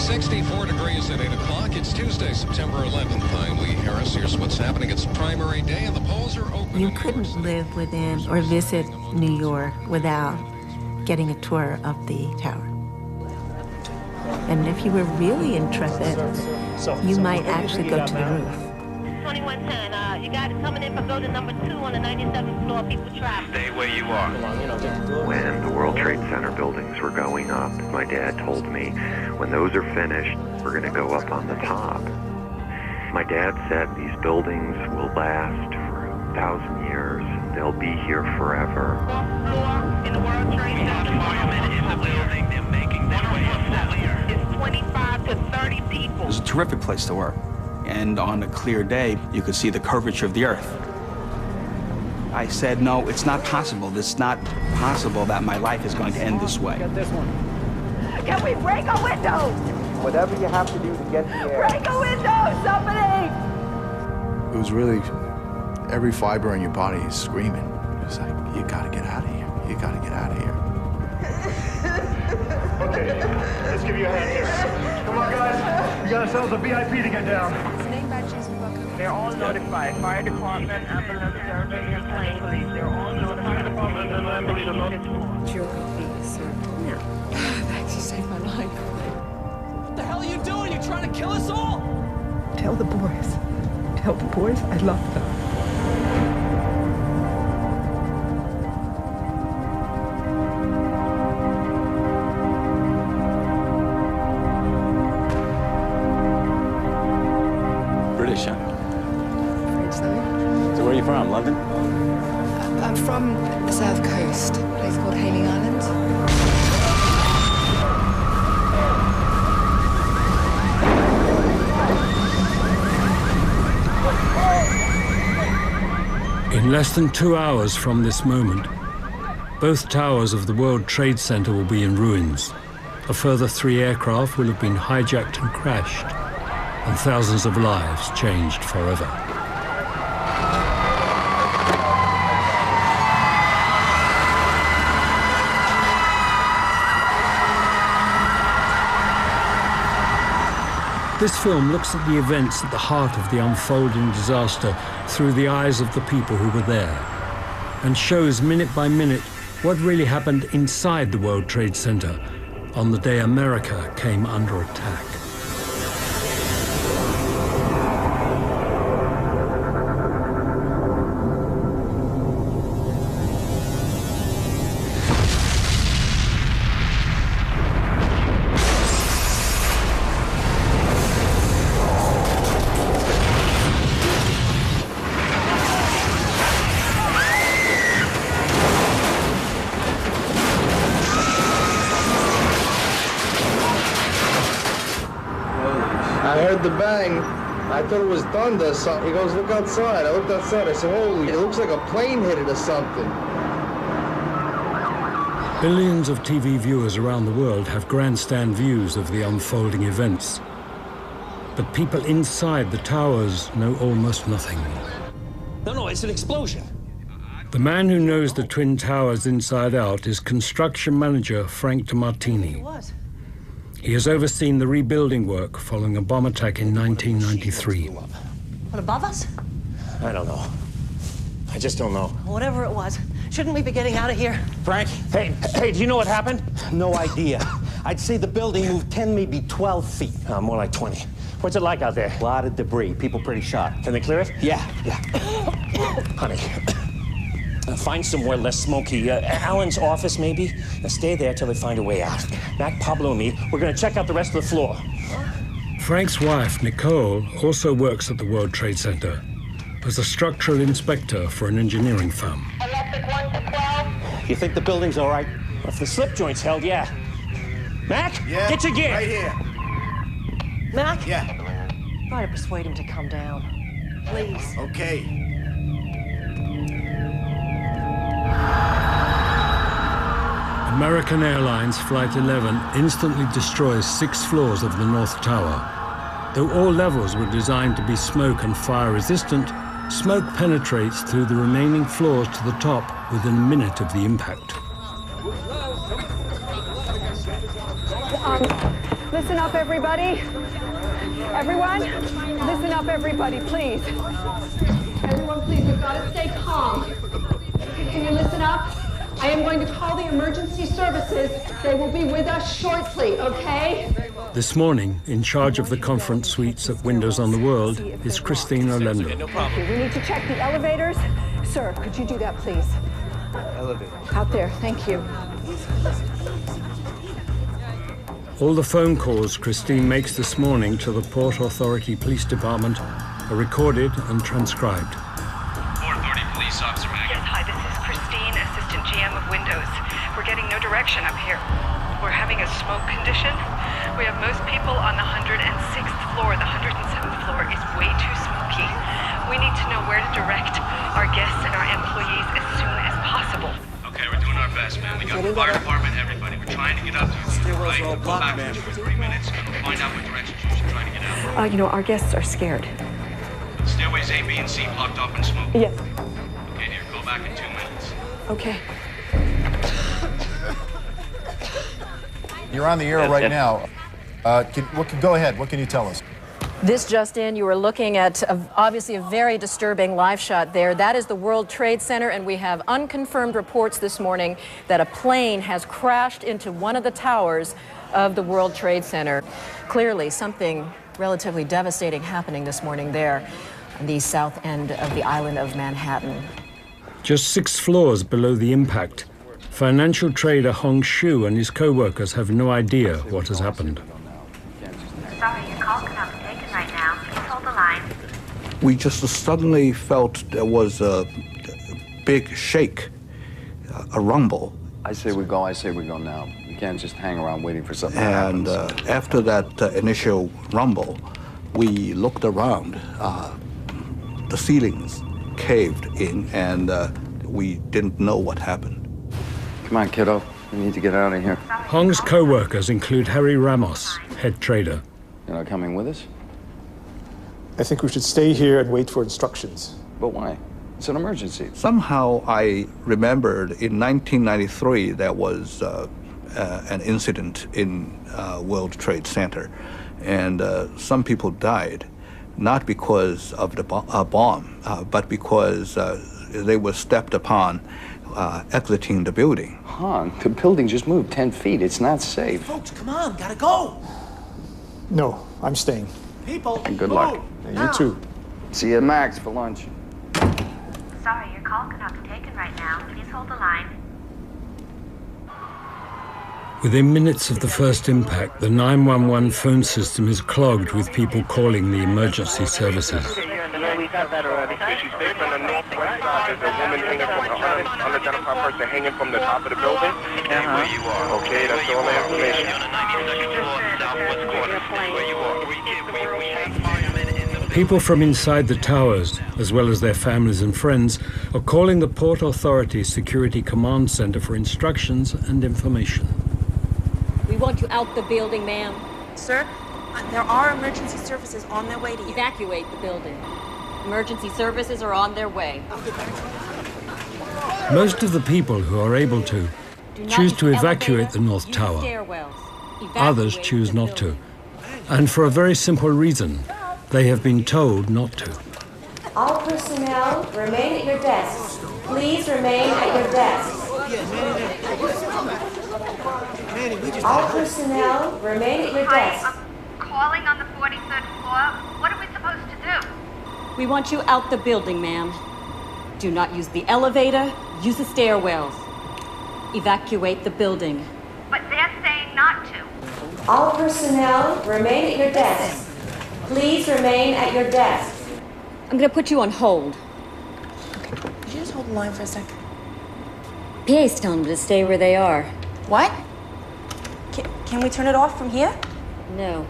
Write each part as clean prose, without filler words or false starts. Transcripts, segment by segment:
64 degrees at 8 o'clock. It's Tuesday, September 11th. I'm Lee Harris. Here's what's happening. It's primary day, and the polls are open. You couldn't live within or visit New York without getting a tour of the tower. And if you were really intrepid, you might actually go to the roof. 2110, you got it coming in for building number 2 on the 97th floor. People trapped. Stay where you are. When the World Trade Center buildings were going up, my dad told me, when those are finished, we're going to go up on the top. My dad said these buildings will last for 1,000 years. They'll be here forever. In the World Trade Center. Firemen in the building. They're making their way up here. It's 25 to 30 people. It's a terrific place to work. And on a clear day, you could see the curvature of the earth. I said, no, it's not possible. It's not possible that my life is going to end this way. Get this one. Can we break a window? Whatever you have to do to get the air. Break a window, somebody! It was really, every fiber in your body is screaming. It was like, you gotta get out of here. You gotta get out of here. Okay, let's give you a hand here. Come on, guys. We got ourselves a VIP to get down. Name badges, they're all notified. Fire department, ambulance service, and plane police. They're all notified. Department and ambulance are It's your copy, sir. No. Thanks, you saved my life. What the hell are you doing? You trying to kill us all? Tell the boys. Tell the boys I love them. British, huh? Afraid so. So where are you from? London? I'm from the south coast, a place called Hayling Island. In less than 2 hours from this moment, both towers of the World Trade Center will be in ruins. A further 3 aircraft will have been hijacked and crashed, and thousands of lives changed forever. This film looks at the events at the heart of the unfolding disaster through the eyes of the people who were there, and shows minute by minute what really happened inside the World Trade Center on the day America came under attack. I heard the bang. I thought it was thunder or something. He goes, look outside. I looked outside. I said, holy, it looks like a plane hit it or something. Billions of TV viewers around the world have grandstand views of the unfolding events. But people inside the towers know almost nothing. No, it's an explosion. The man who knows the Twin Towers inside out is construction manager Frank DeMartini. What? He has overseen the rebuilding work following a bomb attack in 1993. What, above us? I don't know. I just don't know. Whatever it was. Shouldn't we be getting out of here? Frank? Hey, do you know what happened? No idea. I'd say the building moved 10, maybe 12 feet. More like 20. What's it like out there? A lot of debris. People pretty shot. Can they clear it? Yeah. Honey, find somewhere less smoky. Alan's office, maybe? Stay there till they find a way out. Mac, Pablo, and me, we're gonna check out the rest of the floor. Frank's wife, Nicole, also works at the World Trade Center as a structural inspector for an engineering firm. Electric 1 to 12. You think the building's all right? If the slip joint's held, yeah. Mac, Yeah, get your gear. right here. Mac? Yeah. Try to persuade him to come down. Please. Okay. American Airlines Flight 11 instantly destroys 6 floors of the North Tower. Though all levels were designed to be smoke and fire resistant, smoke penetrates through the remaining floors to the top within a minute of the impact. Listen listen up, everybody. Everyone, listen up, everybody, please. Everyone, please, we've got to stay calm. Can you listen up? I am going to call the emergency services. They will be with us shortly, okay? This morning, in charge of the conference suites at Windows on the World is Christine Orlando. Thank you. We need to check the elevators. Sir, could you do that, please? Elevator. Out there, thank you. All the phone calls Christine makes this morning to the Port Authority Police Department are recorded and transcribed. Port Authority Police Officer Maggie. Yes, hi, this is Christine, Assistant GM of Windows. We're getting no direction up here. We're having a smoke condition. We have most people on the 106th floor. The 107th floor is way too smoky. We need to know where to direct our guests and our employees as soon as possible. Okay, we're doing our best, man. We got the fire department, everybody. We're trying to get up to you. Right? We'll go back for 2 or 3 minutes and we'll find out what directions you should try to get out. You know, our guests are scared. Stairways A, B, and C blocked off and smoke. Yes. Okay, dear, go back in 2 minutes. Okay. You're on the air right now. Go ahead. What can you tell us? This just in, you were looking at obviously a very disturbing live shot there. That is the World Trade Center, and we have unconfirmed reports this morning that a plane has crashed into one of the towers of the World Trade Center. Clearly, something relatively devastating happening this morning there on the south end of the island of Manhattan. Just 6 floors below the impact, financial trader Hong Shu and his co-workers have no idea what has happened. Sorry, your call cannot be taken right now. Please hold the line. We just suddenly felt there was a big shake, a rumble. I say we go now. You can't just hang around waiting for something to happen. And after that initial rumble, we looked around. The ceilings caved in, and we didn't know what happened. Come on, kiddo. We need to get out of here. Hong's co-workers include Harry Ramos, head trader. You're not coming with us? I think we should stay here and wait for instructions. But why? It's an emergency. Somehow I remembered in 1993 there was an incident in World Trade Center, and some people died, not because of the bomb, but because they were stepped upon exiting the building. Han, the building just moved 10 feet. It's not safe. Folks, come on, gotta go. No, I'm staying. People, and good luck. And you too. See you at Max for lunch. Sorry, your call cannot be taken right now. Please hold the line. Within minutes of the first impact, the 911 phone system is clogged with people calling the emergency services. We got that already. She's based on the northwest side. There's a woman hanging from an unidentified person hanging from the top of the building. Where you are. Okay, that's all the information. On the 92nd floor, southwest corner. Where you are. People from inside the towers, as well as their families and friends, are calling the Port Authority Security Command Center for instructions and information. We want you out the building, ma'am. Sir, there are emergency services on their way to you. Evacuate the building. Emergency services are on their way. Most of the people who are able to choose to evacuate the North Tower. Others choose not to. And for a very simple reason. They have been told not to. All personnel, remain at your desks. Please remain at your desks. All personnel, remain at your desks. I'm calling on the 43rd floor. What are we supposed to do? We want you out the building, ma'am. Do not use the elevator, use the stairwells. Evacuate the building. But they're saying not to. All personnel, remain at your desks. Please remain at your desks. I'm going to put you on hold. Could you just hold the line for a second? PA's telling them to stay where they are. What? Can we turn it off from here? No.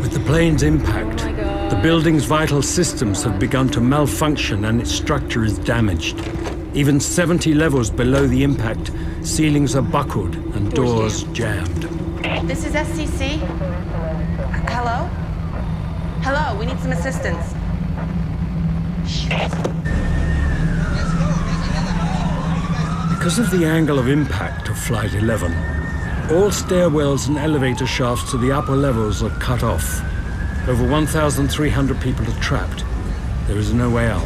With the plane's impact, the building's vital systems have begun to malfunction and its structure is damaged. Even 70 levels below the impact, ceilings are buckled and doors jammed. This is SCC. Hello? Hello, we need some assistance. Because of the angle of impact of Flight 11, all stairwells and elevator shafts to the upper levels are cut off. Over 1,300 people are trapped. There is no way out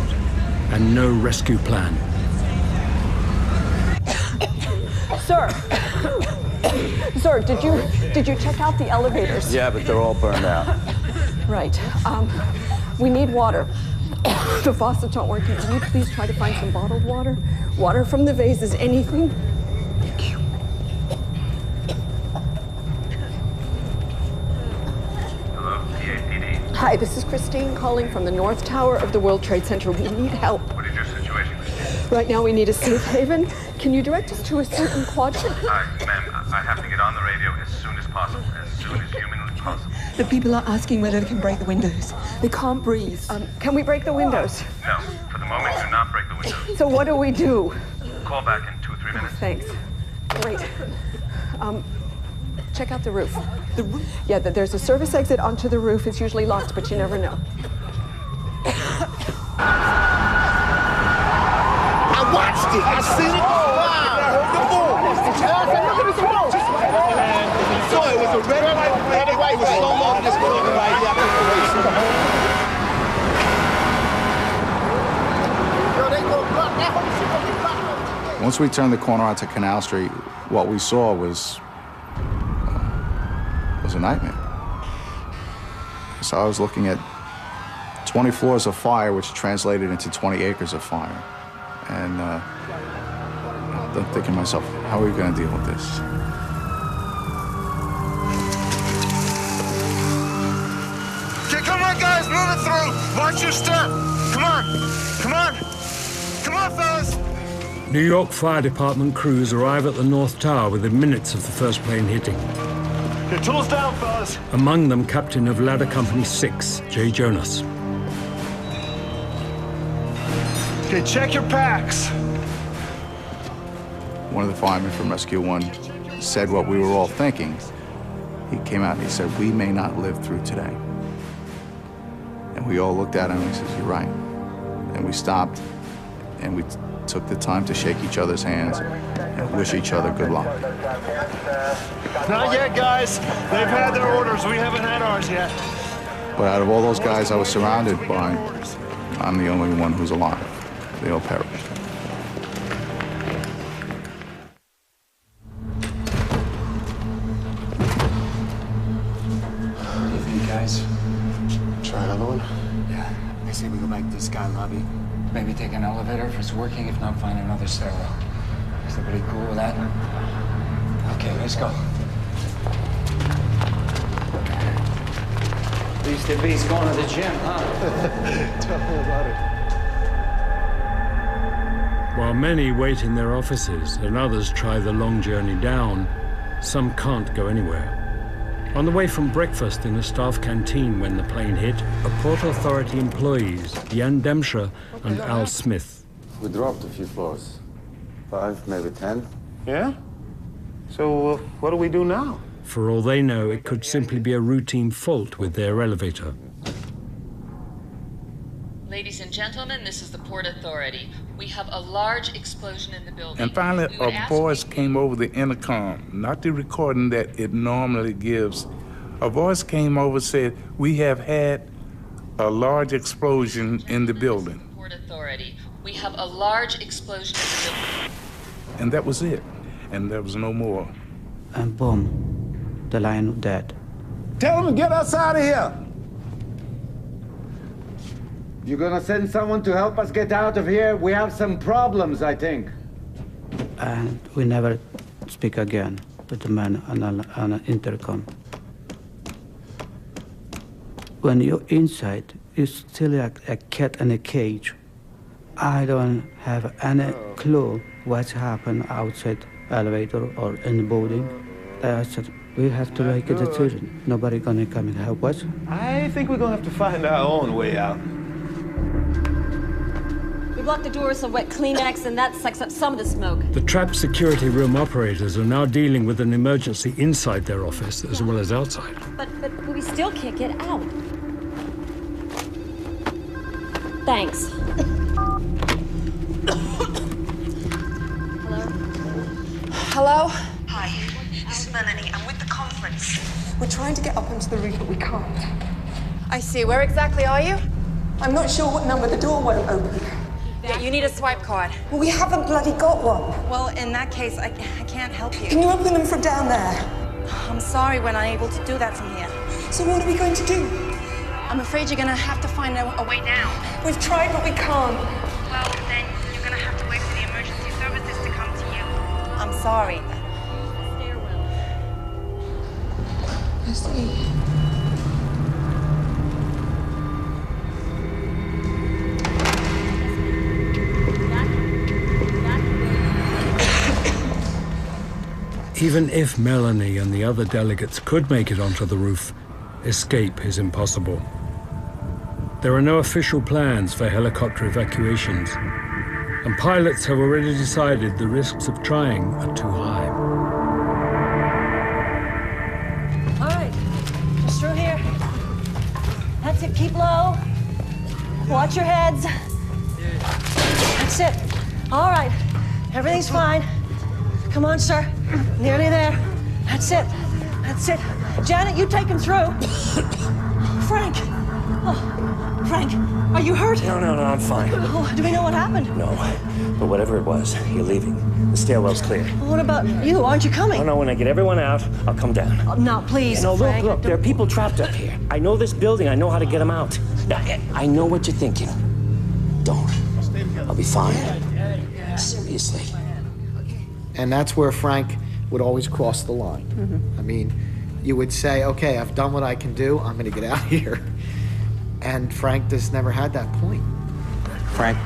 and no rescue plan. Sir! Sir, did you check out the elevators? Yeah, but they're all burned out. Right. We need water. The faucets aren't working. Can you please try to find some bottled water? Water from the vases, anything? Hello, PAPD. Hi, this is Christine calling from the North Tower of the World Trade Center. We need help. What is your situation? Right now we need a safe haven. Can you direct us to a certain quadrant? Ma'am, I have to get on the radio as soon as possible, as soon as humanly possible. The people are asking whether they can break the windows. They can't breathe. Can we break the windows? No, for the moment, do not break the windows. So what do we do? Call back in 2 or 3 minutes. Thanks. Great. Check out the roof. The roof? Yeah, there's a service exit onto the roof. It's usually locked, but you never know. I watched it. I seen it. Look at the smoke. So it was a red and white. It was so long. This building right here. Once we turned the corner onto Canal Street, what we saw was a nightmare. So I was looking at 20 floors of fire, which translated into 20 acres of fire. And I'm thinking to myself, how are we going to deal with this? Okay, come on, guys, move it through. Watch your step. Come on, come on, come on, fellas. New York Fire Department crews arrive at the North Tower within minutes of the first plane hitting. Get tools down, fellas. Among them, Captain of Ladder Company 6, Jay Jonas. Okay, check your packs. One of the firemen from Rescue 1 said what we were all thinking. He came out and he said, we may not live through today. And we all looked at him and he says, you're right. And we stopped and we took the time to shake each other's hands and wish each other good luck. Not yet, guys. They've had their orders. We haven't had ours yet. But out of all those guys I was surrounded by, I'm the only one who's alive. They all perished. What do you think, guys? Try another one? Yeah. I say we go back to the Sky Lobby. Maybe take an elevator if it's working. If not, find another stairwell. Is everybody cool with that? Okay, let's go. At least the beat's going to the gym, huh? Tell me about it. While many wait in their offices and others try the long journey down, some can't go anywhere. On the way from breakfast in a staff canteen when the plane hit, are Port Authority employees Jan Demscher and Al Smith. We dropped a few floors. 5, maybe 10. Yeah? So what do we do now? For all they know, it could simply be a routine fault with their elevator. Ladies and gentlemen, this is the Port Authority. We have a large explosion in the building. And finally, a voice came over the intercom, not the recording that it normally gives. A voice came over and said, we have had a large explosion in the building. Port Authority. We have a large explosion in the building. And that was it. And there was no more. And boom, the line was dead. Tell them to get us out of here. You're gonna send someone to help us get out of here? We have some problems, I think. And we never speak again with the man on an intercom. When you're inside, you're still like a cat in a cage. I don't have any clue what's happened outside elevator or in the building. I said, we have to make a decision. Nobody gonna come and help us. I think we're gonna have to find our own way out. We blocked the doors with wet Kleenex, and that sucks up some of the smoke. The trapped security room operators are now dealing with an emergency inside their office as well as outside. But we still can't get out. Thanks. Hello? Hi, this is Melanie. I'm with the conference. We're trying to get up onto the roof, but we can't. I see. Where exactly are you? I'm not sure what number. The door won't open. Yeah, you need a swipe card. Well, we haven't bloody got one. Well, in that case, I can't help you. Can you open them from down there? I'm sorry, we're not able to do that from here. So what are we going to do? I'm afraid you're gonna have to find a way down. We've tried, but we can't. Well, then you're gonna have to wait for the emergency services to come to you. I'm sorry. I see. Even if Melanie and the other delegates could make it onto the roof, escape is impossible. There are no official plans for helicopter evacuations, and pilots have already decided the risks of trying are too high. All right, just through here. That's it, keep low. Watch your heads. That's it. All right, everything's fine. Come on, sir. Nearly there. That's it. That's it. Janet, you take him through. Frank. Oh, Frank, are you hurt? No, I'm fine. Oh, do we know what happened? No, but whatever it was, you're leaving. The stairwell's clear. Well, what about you? Aren't you coming? No, when I get everyone out, I'll come down. Oh, no, please, No, Frank. look, there are people trapped up here. I know this building. I know how to get them out. Now, I know what you're thinking. Don't. I'll be fine. Seriously. And that's where Frank would always cross the line. I mean, you would say, okay, I've done what I can do, I'm gonna get out of here. And Frank just never had that point. Frank?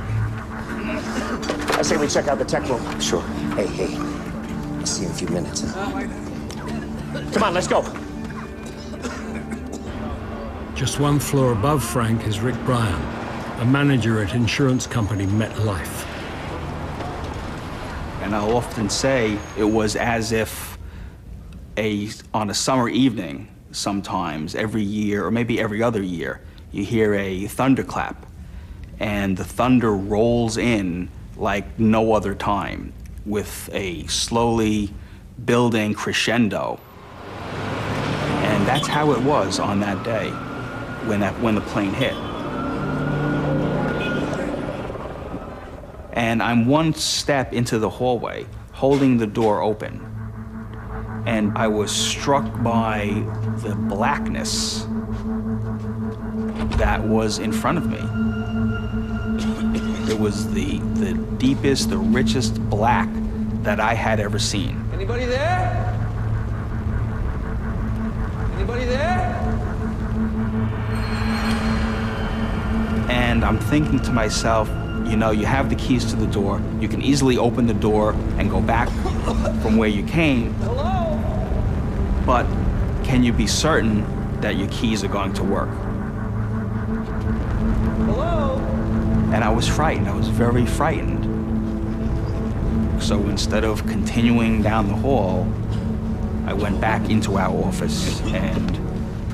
I say we check out the tech room. Sure. Hey. I'll see you in a few minutes. Huh? Come on, let's go. Just one floor above Frank is Rick Bryan, a manager at insurance company MetLife. And I'll often say it was as if on a summer evening, sometimes every year, or maybe every other year, you hear a thunderclap, and the thunder rolls in like no other time, with a slowly building crescendo. And that's how it was on that day, when the plane hit. And I'm one step into the hallway, holding the door open. And I was struck by the blackness that was in front of me. It was the deepest, the richest black that I had ever seen. Anybody there? Anybody there? And I'm thinking to myself, you know, you have the keys to the door. You can easily open the door and go back from where you came. Hello? But can you be certain that your keys are going to work? Hello? And I was frightened. I was very frightened. So instead of continuing down the hall, I went back into our office and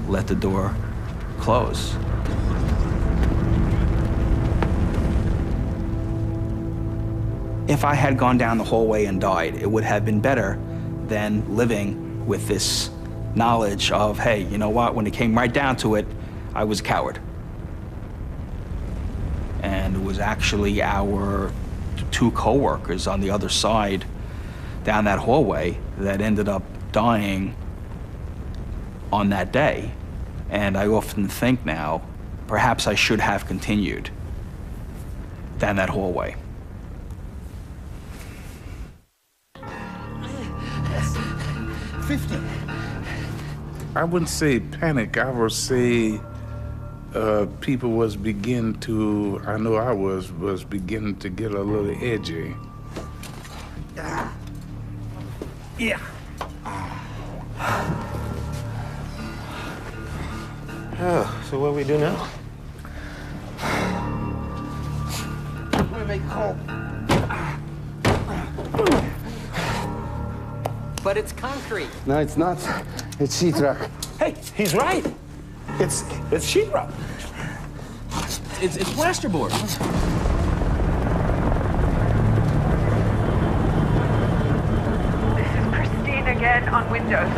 let the door close. If I had gone down the hallway and died, it would have been better than living with this knowledge of, hey, you know what, when it came right down to it, I was a coward. And it was actually our two co-workers on the other side down that hallway that ended up dying on that day. And I often think now, perhaps I should have continued down that hallway. I wouldn't say panic. I would say people was beginning to, I know I was beginning to get a little edgy. Yeah. Oh, so what do we do now? I'm gonna make a call. But it's concrete. No, it's not. It's sheetrock. Hey, he's right. It's sheetrock. It's plasterboard. This is Christine again on Windows.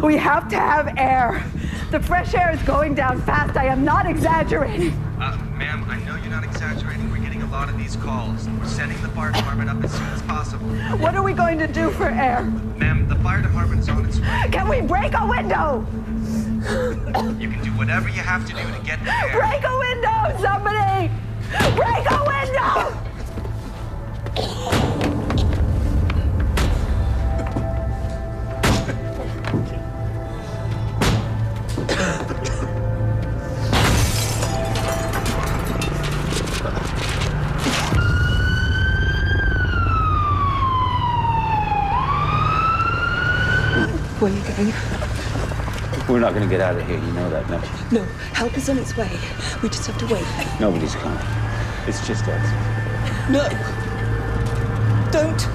We have to have air. The fresh air is going down fast. I am not exaggerating. Ma'am, I know you're not exaggerating. We're getting a lot of these calls. We're setting the fire department up as soon as possible. What are we going to do for air? Ma'am, the fire department is on its way. Can we break a window? You can do whatever you have to do to get the air. Break a window, somebody! Break a window! Where are you going? We're not going to get out of here. You know that, no? No, help is on its way. We just have to wait. Nobody's coming. It's just us. No! Don't!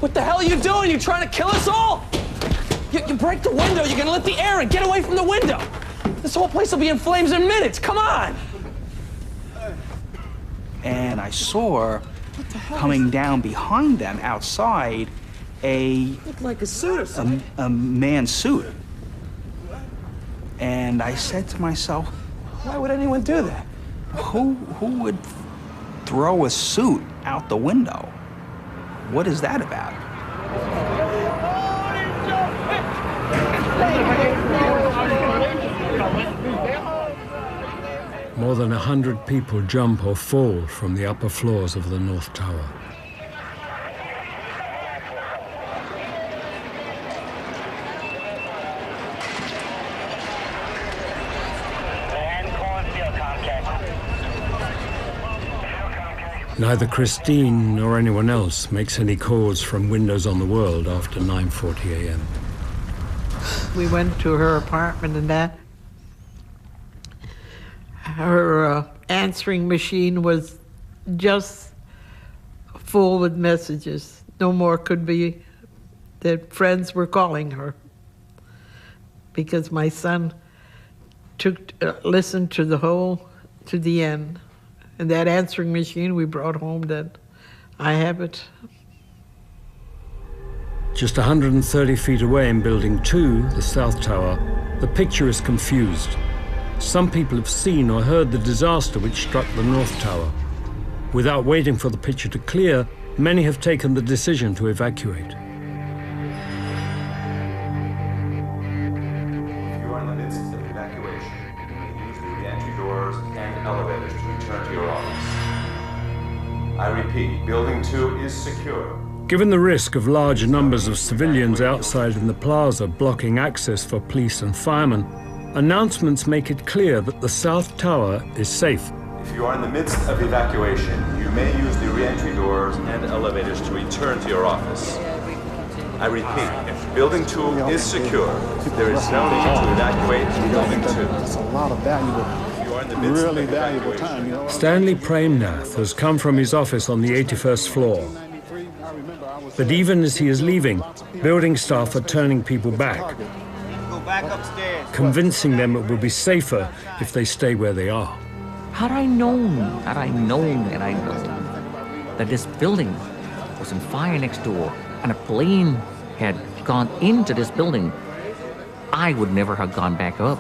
What the hell are you doing? You trying to kill us all? You break the window, you're gonna let the air in. Get away from the window. This whole place will be in flames in minutes. Come on. And I saw coming down behind them outside Looked like a suit or something. a man's suit. And I said to myself, why would anyone do that? Who would throw a suit out the window? What is that about? More than 100 people jump or fall from the upper floors of the North Tower. Neither Christine nor anyone else makes any calls from windows on the world after 9:40 a.m. We went to her apartment and that. Her answering machine was just full with messages. No more could be that friends were calling her. Because my son listened to the end. And that answering machine we brought home, that I have it. Just 130 feet away in Building 2, the South Tower, the picture is confused. Some people have seen or heard the disaster which struck the North Tower. Without waiting for the picture to clear, many have taken the decision to evacuate. If you are in the midst of evacuation, you may use the re-entry doors and elevators to return to your office. I repeat, Building 2 is secure. Given the risk of large numbers of civilians outside in the plaza blocking access for police and firemen, announcements make it clear that the South Tower is safe. If you are in the midst of evacuation, you may use the re-entry doors and elevators to return to your office. I repeat, if Building 2 is secure, there is no need to evacuate Building 2. It's a lot of valuable, really valuable time, you know. Stanley Premnath has come from his office on the 81st floor. But even as he is leaving, building staff are turning people back, Go back upstairs. convincing them it will be safer if they stay where they are. Had I known that this building was on fire next door and a plane had gone into this building, I would never have gone back up.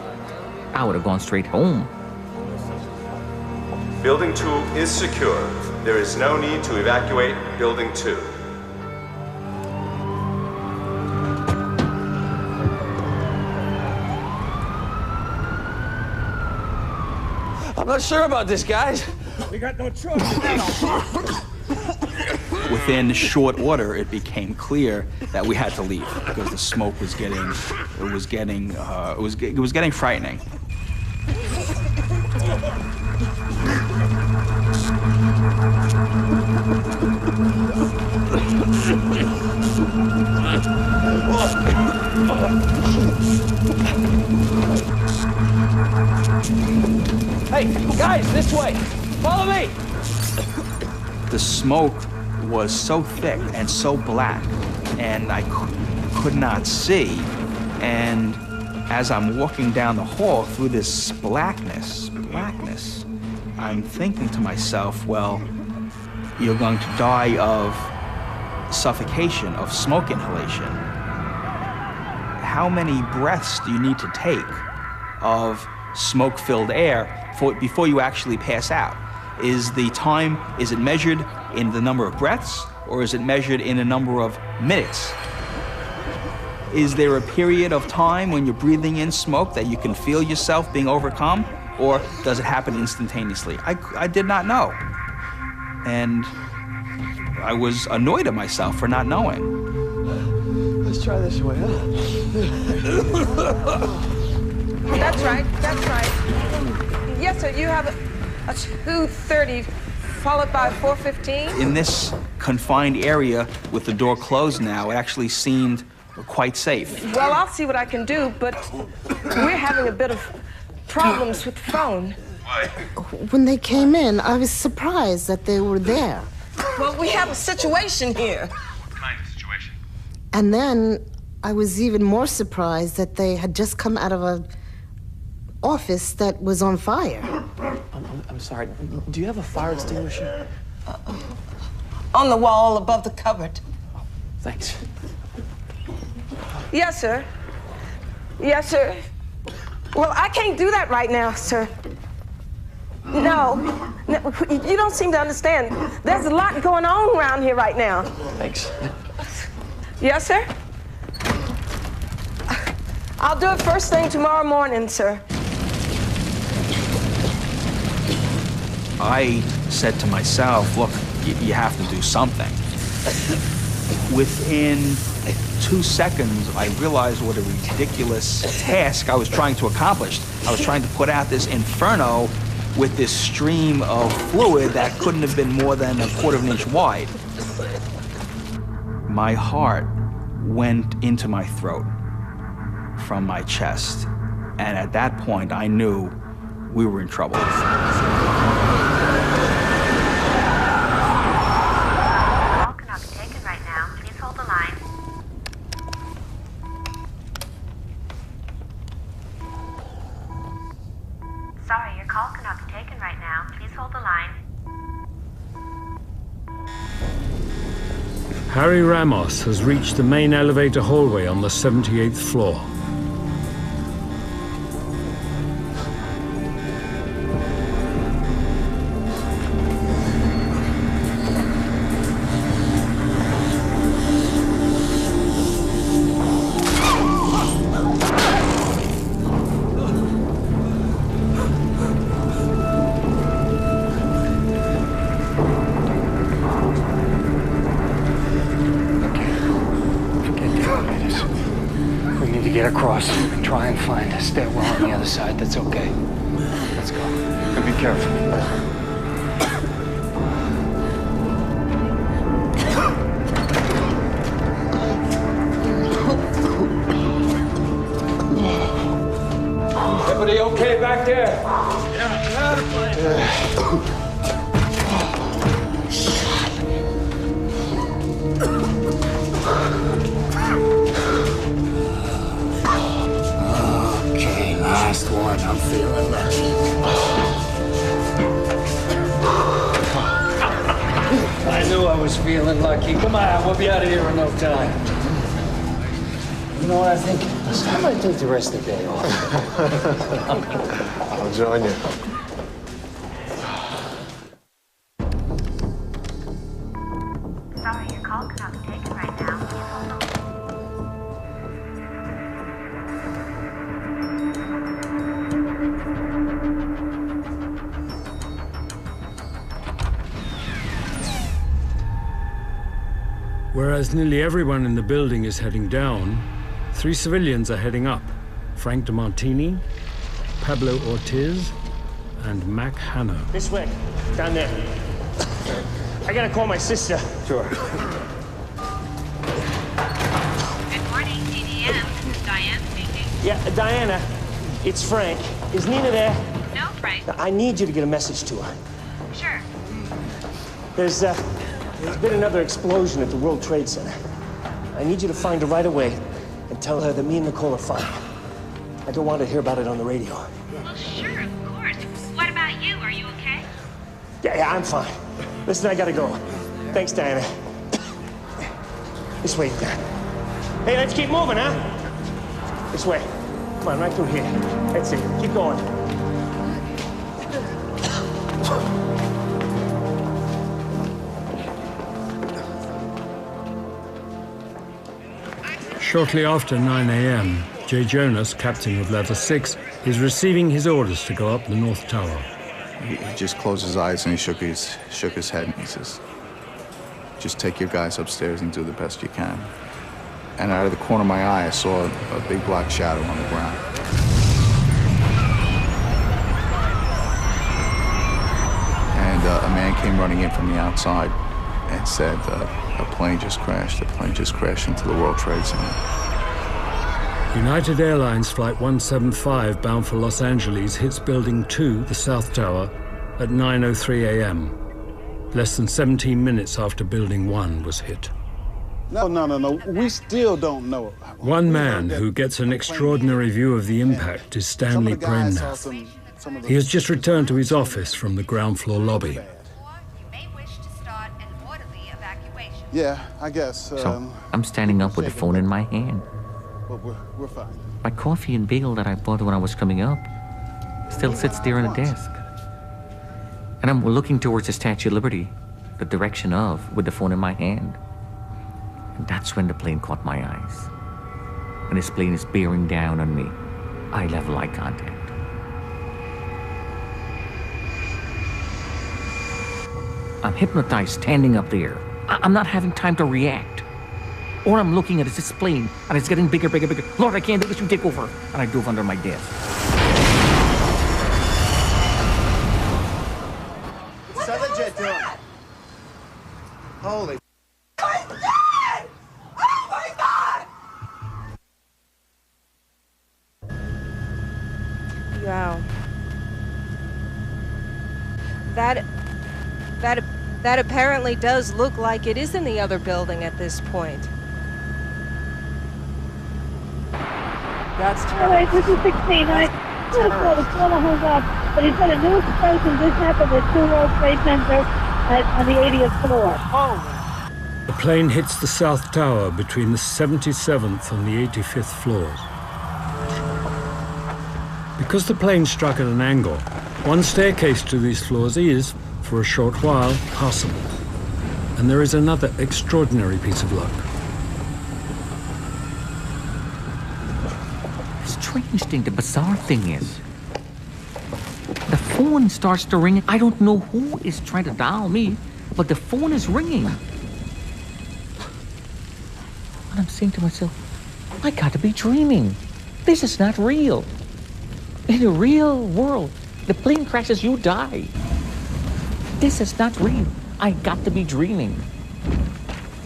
I would have gone straight home. Building 2 is secure. There is no need to evacuate Building 2. I'm not sure about this, guys. We got no choice. Within short order, it became clear that we had to leave because the smoke was getting frightening. Hey, guys, this way. Follow me. The smoke was so thick and so black, and I could not see. And as I'm walking down the hall through this blackness, I'm thinking to myself, well, you're going to die of suffocation, of smoke inhalation. How many breaths do you need to take of smoke-filled air before you actually pass out? Is it measured in the number of breaths, or is it measured in a number of minutes? Is there a period of time when you're breathing in smoke that you can feel yourself being overcome, or does it happen instantaneously? I did not know. And I was annoyed at myself for not knowing. Let's try this way, huh? That's right. Yes, sir, you have a 2:30 followed by 4:15. In this confined area with the door closed now, it actually seemed quite safe. Well, I'll see what I can do, but we're having a bit of problems with the phone. When they came in, I was surprised that they were there. Well, we have a situation here. What kind of situation? And then I was even more surprised that they had just come out of an office that was on fire. I'm sorry. Do you have a fire extinguisher? On the wall above the cupboard. Thanks. Yes, sir. Yes, sir. Well, I can't do that right now, sir. No, you don't seem to understand. There's a lot going on around here right now. Thanks. Yes, sir? I'll do it first thing tomorrow morning, sir. I said to myself, look, you have to do something. Within 2 seconds, I realized what a ridiculous task I was trying to accomplish. I was trying to put out this inferno with this stream of fluid that couldn't have been more than a quarter of an inch wide. My heart went into my throat from my chest, and at that point, I knew we were in trouble. Sorry, your call cannot be taken right now. Please hold the line. Harry Ramos has reached the main elevator hallway on the 78th floor. Get across and try and find a stairwell on the other side. That's okay. Let's go. And be careful. Everybody okay back there? Last one, I'm feeling lucky. I knew I was feeling lucky. Come on, we'll be out of here in no time. You know what I think? I might take the rest of the day off. I'll join you. Sorry, your call cannot be taken right now. Please hold the line. Whereas nearly everyone in the building is heading down, 3 civilians are heading up. Frank DeMartini, Pablo Ortiz, and Mac Hanno. This way, down there. I gotta call my sister. Sure. Yeah, Diana, it's Frank. Is Nina there? No, Frank. I need you to get a message to her. Sure. There's been another explosion at the World Trade Center. I need you to find her right away and tell her that me and Nicole are fine. I don't want her to hear about it on the radio. Well, sure, of course. What about you? Are you okay? Yeah, I'm fine. Listen, I gotta go. Thanks, Diana. This way, Dan. Hey, let's keep moving, huh? This way. Come on, right through here. That's it. Keep going. Shortly after 9 a.m., J. Jonas, captain of Level 6, is receiving his orders to go up the North Tower. He just closed his eyes and he shook his head and he says, just take your guys upstairs and do the best you can. And out of the corner of my eye, I saw a big black shadow on the ground. And a man came running in from the outside and said, a plane just crashed. A plane just crashed into the World Trade Center. United Airlines Flight 175 bound for Los Angeles hits Building 2, the South Tower, at 9:03 a.m., less than 17 minutes after Building 1 was hit. No. We still don't know. One man who gets an extraordinary view of the impact is Stanley Premnath. He has just returned to his office from the ground floor lobby. Yeah, I guess. So I'm standing up with the phone in my hand. But we're fine. My coffee and bagel that I bought when I was coming up still sits there on the desk. And I'm looking towards the Statue of Liberty, the direction of, with the phone in my hand. And that's when the plane caught my eyes. And this plane is bearing down on me. Eye level eye contact. I'm hypnotized standing up there. I'm not having time to react. All I'm looking at is this plane, and it's getting bigger, bigger, bigger. Lord, I can't do this, you take over. And I dove under my desk. What's that jet doing? Holy. Wow. That apparently does look like it is in the other building at this point. That's terrible. All right, this is 16. I could have thought it's all a hung up, but he's got a new explosion. This happened at 2 World Trade Center on the 80th floor. Oh. The plane hits the South Tower between the 77th and the 85th floors. Because the plane struck at an angle, one staircase to these floors is, for a short while, passable. And there is another extraordinary piece of luck. The strange thing, the bizarre thing is, the phone starts to ring. I don't know who is trying to dial me, but the phone is ringing. And I'm saying to myself, I gotta be dreaming. This is not real. In the real world, the plane crashes, you die. This is not real. I got to be dreaming.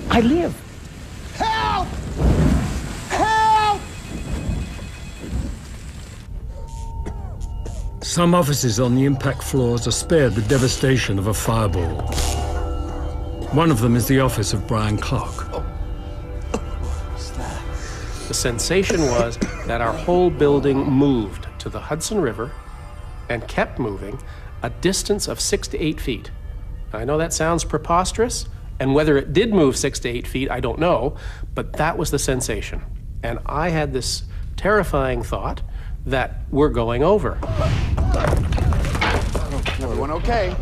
I live. Help! Help! Some offices on the impact floors are spared the devastation of a fireball. One of them is the office of Brian Clark. The sensation was that our whole building moved to the Hudson River and kept moving a distance of 6 to 8 feet. I know that sounds preposterous, and whether it did move 6 to 8 feet, I don't know, but that was the sensation. And I had this terrifying thought that we're going over. Everyone okay?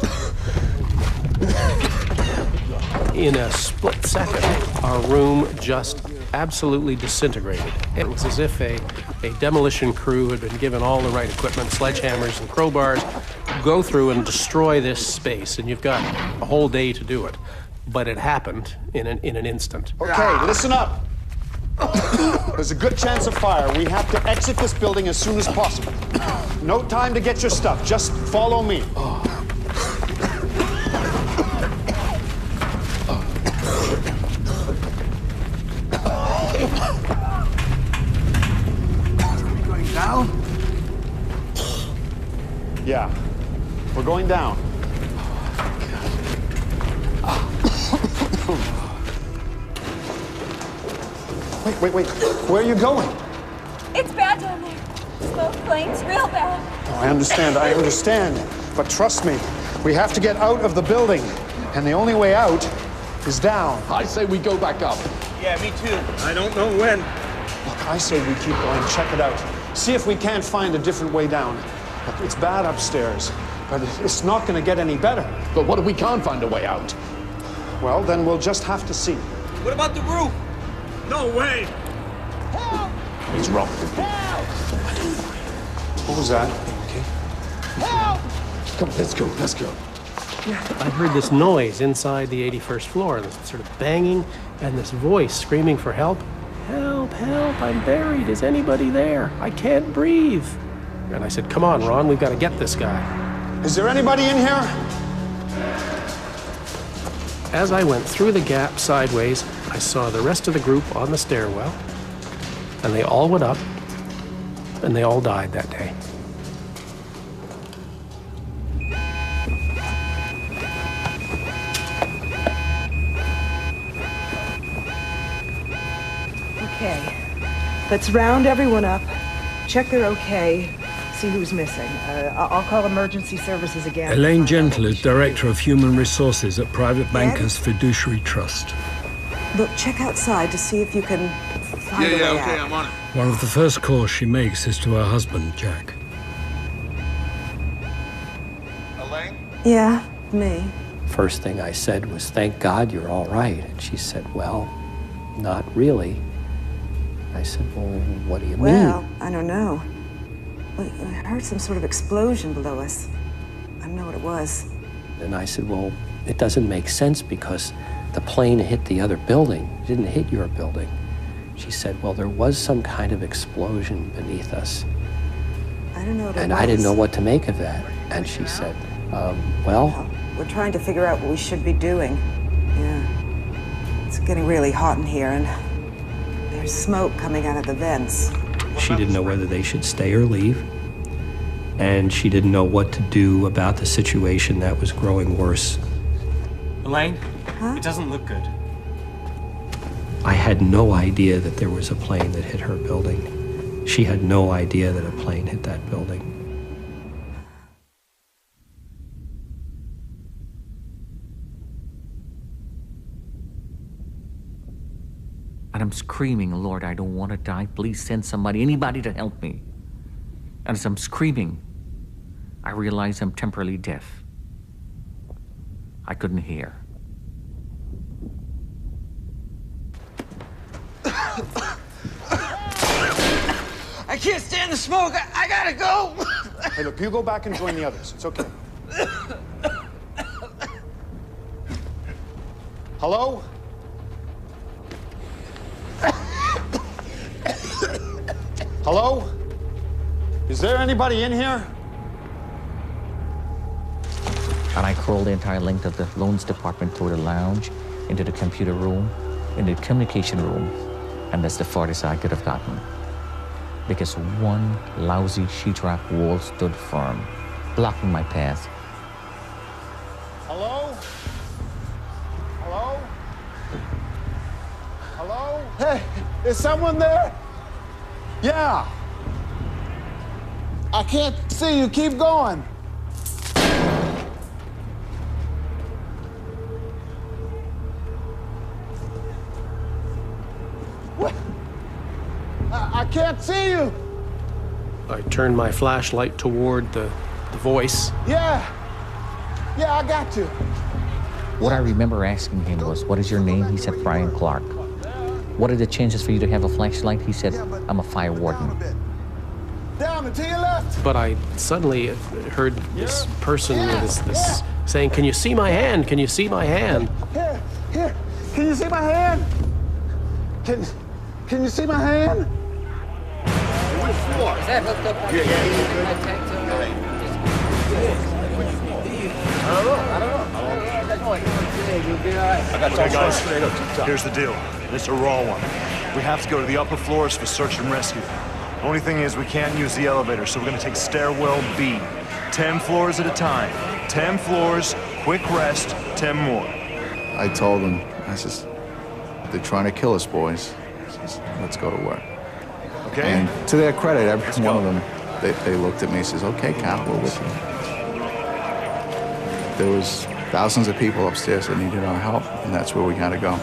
In a split second, our room just absolutely disintegrated. It was as if a demolition crew had been given all the right equipment, sledgehammers and crowbars, go through and destroy this space, and you've got a whole day to do it. But it happened in an instant. Okay, listen up. There's a good chance of fire. We have to exit this building as soon as possible. No time to get your stuff. Just follow me. Yeah. We're going down. Wait. Where are you going? It's bad down there. Smoke, flames, real bad. Oh, I understand. But trust me, we have to get out of the building. And the only way out is down. I say we go back up. Yeah, me too. I don't know when. Look, I say we keep going, check it out. See if we can't find a different way down. Look, it's bad upstairs, but it's not gonna get any better. But what if we can't find a way out? Well, then we'll just have to see. What about the roof? No way! Help! What's wrong? Help! What was that? Help! Come, let's go. I heard this noise inside the 81st floor, this sort of banging, and this voice screaming for help. Help, help, I'm buried. Is anybody there? I can't breathe. And I said, come on, Ron, we've got to get this guy. Is there anybody in here? As I went through the gap sideways, I saw the rest of the group on the stairwell, and they all went up, and they all died that day. Okay. Let's round everyone up, check they're okay, see who's missing. I'll call emergency services again. Elaine Gentle is Director of Human Resources at Private Bankers Fiduciary Trust. Look, check outside to see if you can find a way out. Okay, I'm on it. One of the first calls she makes is to her husband, Jack. Elaine? Yeah, me. First thing I said was, thank God you're all right. And she said, well, not really. I said, well, what do you mean? Well, I don't know. I heard some sort of explosion below us. I don't know what it was. And I said, well, it doesn't make sense because the plane hit the other building. It didn't hit your building. She said, well, there was some kind of explosion beneath us. I don't know what it was. And I didn't know what to make of that. And she said, well... We're trying to figure out what we should be doing. Yeah. It's getting really hot in here, and there's smoke coming out of the vents. She didn't know whether they should stay or leave. And she didn't know what to do about the situation that was growing worse. Elaine, it doesn't look good. I had no idea that there was a plane that hit her building. She had no idea that a plane hit that building. And I'm screaming, Lord, I don't want to die. Please send somebody, anybody to help me. And as I'm screaming, I realize I'm temporarily deaf. I couldn't hear. I can't stand the smoke. I gotta go. Hey, look, you go back and join the others. It's okay. Hello? Hello? Is there anybody in here? And I crawled the entire length of the loans department through the lounge, into the computer room, into the communication room, and that's the farthest I could have gotten. Because one lousy sheetrock wall stood firm, blocking my path. Hello? Hello? Hello? Hey, is someone there? Yeah. I can't see you. Keep going. What? I can't see you. I turned my flashlight toward the voice. Yeah, I got you. What I remember asking him was, what is your name? He said, Brian Clark. What are the chances for you to have a flashlight? He said, I'm a fire warden. Down and to your left. But I suddenly heard this person with this saying, can you see my hand? Can you see my hand? Here. Can you see my hand? Can you see my hand? Which floor? Is that hooked up? I don't know. Okay, guys, here's the deal. It's a raw one. We have to go to the upper floors for search and rescue. The only thing is we can't use the elevator, so we're gonna take stairwell B. 10 floors at a time. 10 floors, quick rest, 10 more. I told them, I says, they're trying to kill us, boys. I says, let's go to work. Okay. And to their credit, every one of them, they looked at me and says, okay, Cal, we're with you. There was thousands of people upstairs that needed our help, and that's where we had to go.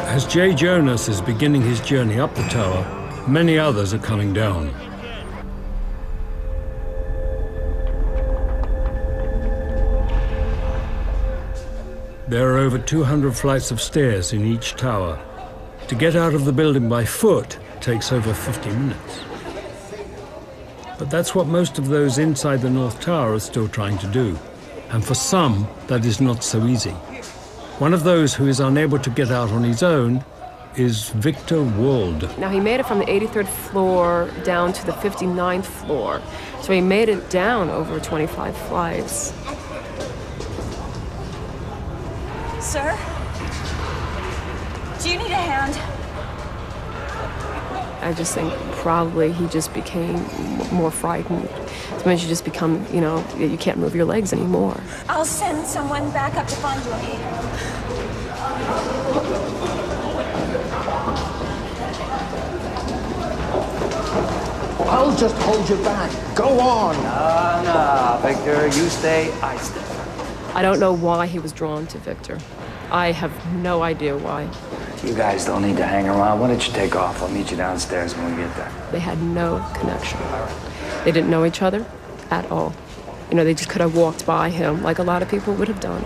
As Jay Jonas is beginning his journey up the tower, many others are coming down. There are over 200 flights of stairs in each tower. To get out of the building by foot takes over 50 minutes. But that's what most of those inside the North Tower are still trying to do. And for some, that is not so easy. One of those who is unable to get out on his own is Victor Wald. Now, he made it from the 83rd floor down to the 59th floor. So he made it down over 25 flights. Sir? Do you need a hand? I just think probably he just became more frightened. Sometimes you just become, you know, you can't move your legs anymore. I'll send someone back up to find you. I'll just hold you back. Go on. No, Victor, you stay, I stay. I don't know why he was drawn to Victor. I have no idea why. You guys don't need to hang around. Why don't you take off? I'll meet you downstairs when we get there. They had no connection. They didn't know each other at all. You know, they just could have walked by him like a lot of people would have done.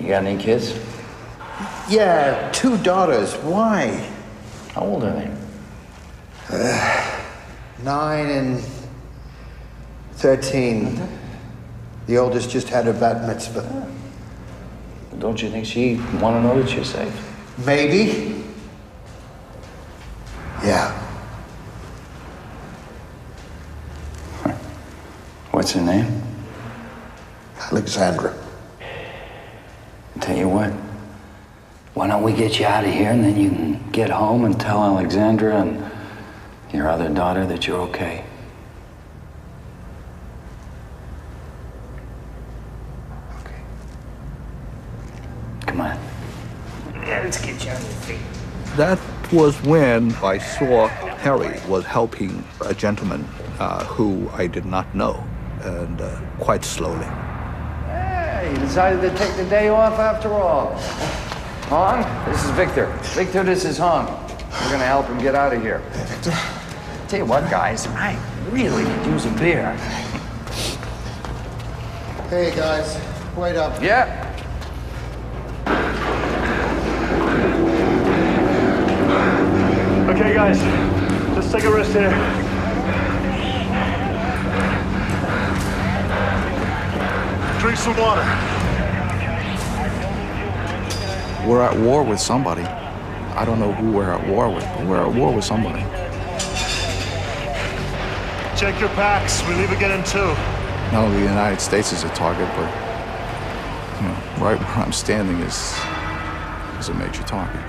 You got any kids? Yeah, 2 daughters. Why? How old are they? 9 and 13. The oldest just had her bat mitzvah. Don't you think she'd want to know that you're safe? Maybe. Yeah. What's her name? Alexandra. I'll tell you what. Why don't we get you out of here and then you can get home and tell Alexandra and your other daughter that you're okay. Come on. Yeah, let's get you on your feet. That was when I saw Harry was helping a gentleman who I did not know, and quite slowly. Hey, you decided to take the day off after all. Hong, this is Victor. Victor, this is Hong. We're gonna help him get out of here. Victor? Tell you what, guys, I really could use a beer. Hey, guys, wait up. Yeah. Okay, guys, let's take a rest here. Drink some water. We're at war with somebody. I don't know who we're at war with, but we're at war with somebody. Check your packs. We leave again in 2. Not only the United States is a target, but you know, right where I'm standing is a major target.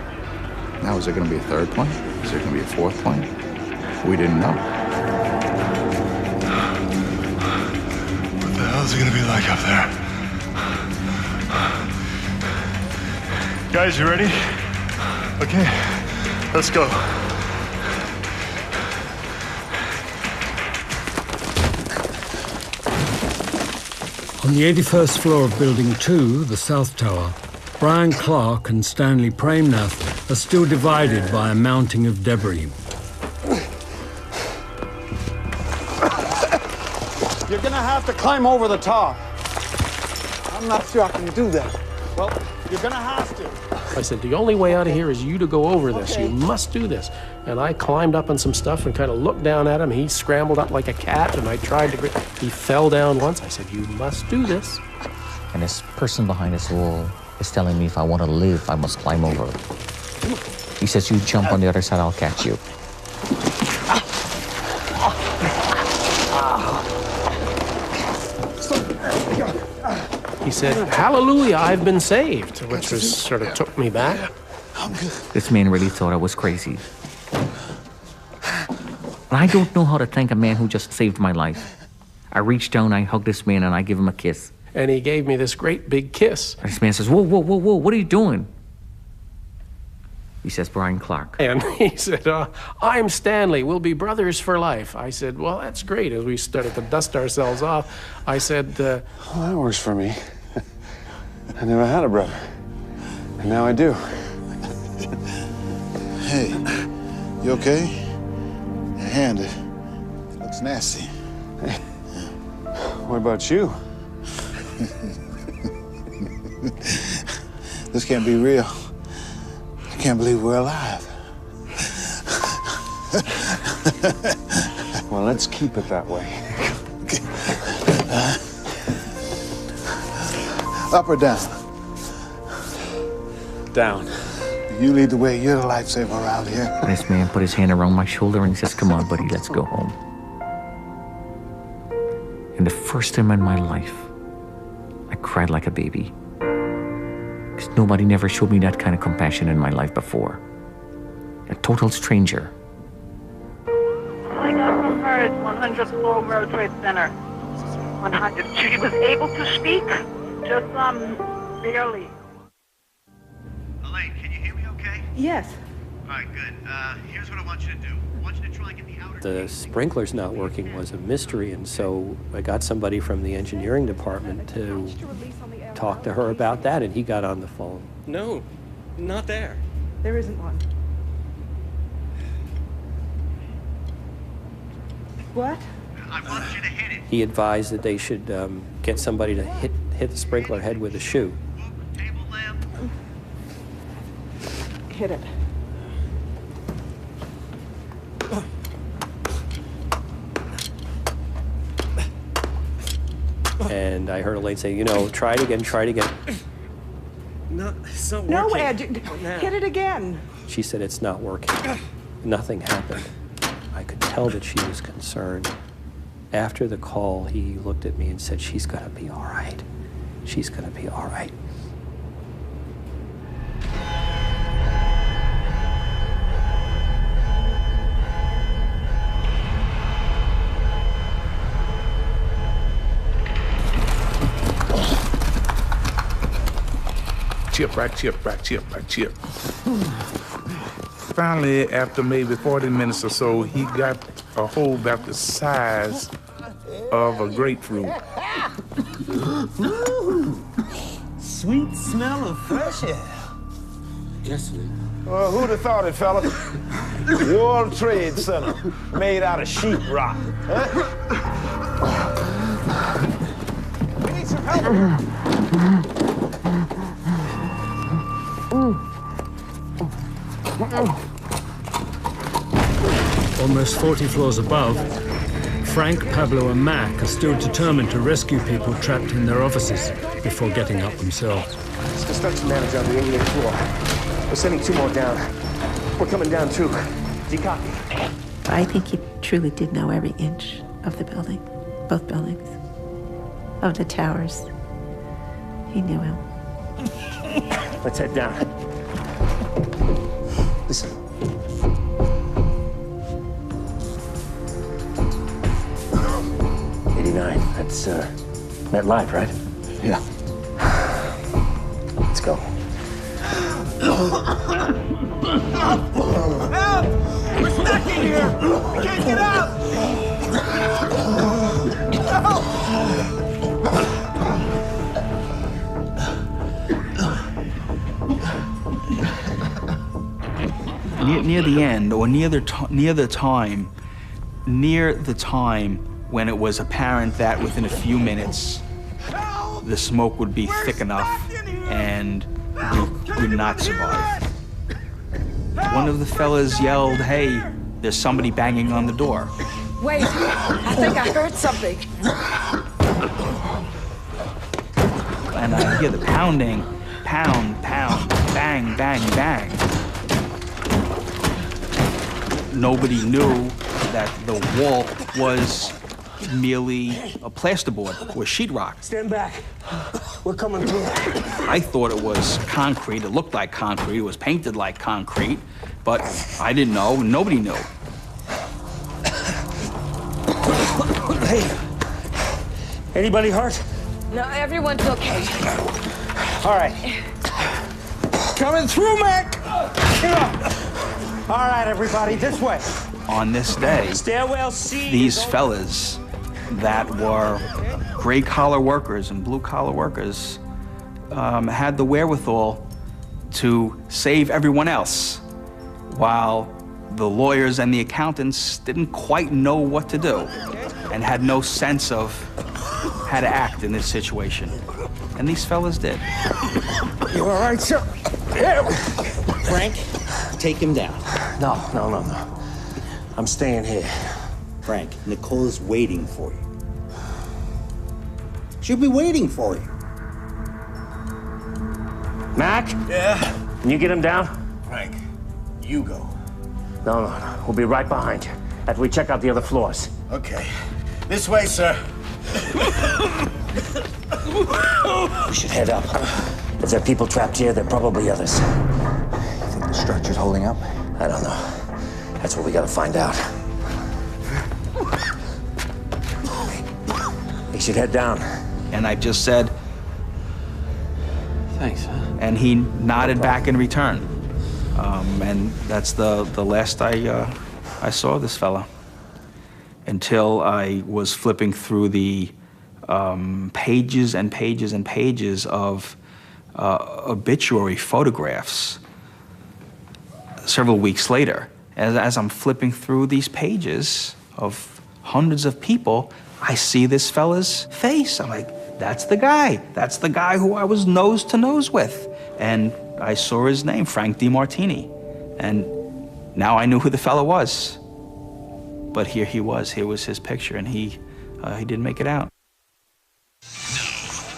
Now, is there going to be a 3rd plane? Is there going to be a 4th plane? We didn't know. What the hell is it going to be like up there? Guys, you ready? Okay, let's go. On the 81st floor of Building 2, the South Tower, Brian Clark and Stanley Premnath are still divided by a mounting of debris. You're gonna have to climb over the top. I'm not sure I can do that. Well, you're gonna have to. I said, the only way out of here is you to go over this. Okay. You must do this. And I climbed up on some stuff and kind of looked down at him. He scrambled up like a cat, and I tried to... He fell down once. I said, you must do this. And this person behind this wall is telling me if I want to live, I must climb over. He says, you jump on the other side, I'll catch you. He said, hallelujah, I've been saved, which was sort of took me back. I'm good. This man really thought I was crazy. And I don't know how to thank a man who just saved my life. I reach down, I hug this man, and I give him a kiss. And he gave me this great big kiss. And this man says, whoa, whoa, whoa, whoa, what are you doing? He says, Brian Clark. And he said, I'm Stanley. We'll be brothers for life. I said, well, that's great. As we started to dust ourselves off, I said, well, that works for me. I never had a brother. And now I do. Hey, you okay? Your hand, it looks nasty. Hey, what about you? This can't be real. I can't believe we're alive. Well, let's keep it that way. Okay. Up or down? Down. You lead the way. You're the lifesaver around here. And this man put his hand around my shoulder and he says, come on, buddy, let's go home. And the first time in my life, I cried like a baby. Because nobody never showed me that kind of compassion in my life before. A total stranger. I got from her at 100 floor World Trade Center. 100. She was able to speak, just barely. Elaine, can you hear me okay? Yes. All right, good. Here's what I want you to do. I want you to try and get the outer... The sprinkler's not working was a mystery, and so I got somebody from the engineering department to talk to her about that, and he got on the phone. No, not there. There isn't one. What? I want you to hit it. He advised that they should get somebody to hit the sprinkler head with a shoe. Table lamp. Hit it. And I heard Elaine say, you know, try it again, try it again. No, it's not No, working. Ed, hit it again. She said, it's not working. Nothing happened. I could tell that she was concerned. After the call, he looked at me and said, she's gonna be all right. She's gonna be all right. Chip, right, chip, right, chip, right, chip. Finally, after maybe 40 minutes or so, he got a hole about the size of a grapefruit. Sweet smell of fresh air. Yes, sir. Who'd have thought it, fella? World Trade Center, made out of sheetrock. Huh? We need some help. Almost 40 floors above, Frank, Pablo, and Mac are still determined to rescue people trapped in their offices before getting up themselves. It's construction manager on the 88th floor. We're sending 2 more down. We're coming down too. Do you copy? I think he truly did know every inch of the building, both buildings, of the towers. He knew him. Let's head down. Listen. That's that live, right? Yeah. Let's go. Help! We're stuck in here! We can't get out! Help! Near the end, or near the time when it was apparent that within a few minutes the smoke would be thick enough and we would not survive. One of the fellas yelled, "Hey, there's somebody banging on the door." Wait, I think I heard something. And I hear the pounding, pound, pound, bang, bang, bang. Nobody knew that the wall was merely a plasterboard or sheetrock. Stand back. We're coming through. I thought it was concrete. It looked like concrete. It was painted like concrete, but I didn't know. Nobody knew. Hey, anybody hurt? No, everyone's okay. All right. Coming through, Mac. All right, everybody, this way. On this day, Stairwell C. these fellas that were gray-collar workers and blue-collar workers had the wherewithal to save everyone else, while the lawyers and the accountants didn't quite know what to do and had no sense of how to act in this situation. And these fellas did. You all right, sir? Frank, take him down. No. I'm staying here. Frank, Nicole is waiting for you. She'll be waiting for you. Mac? Yeah? Can you get him down? Frank, you go. No. We'll be right behind you after we check out the other floors. Okay. This way, sir. We should head up. If there are people trapped here, there are probably others. You think the structure's holding up? I don't know. That's what we gotta find out. He should head down. And I just said, Thanks, huh? and he nodded back in return. And that's the last I saw of this fella, until I was flipping through the pages and pages and pages of obituary photographs several weeks later. As I'm flipping through these pages of hundreds of people, I see this fella's face. I'm like, that's the guy. That's the guy who I was nose to nose with. And I saw his name, Frank DeMartini. And now I knew who the fella was. But here he was. Here was his picture, and he didn't make it out.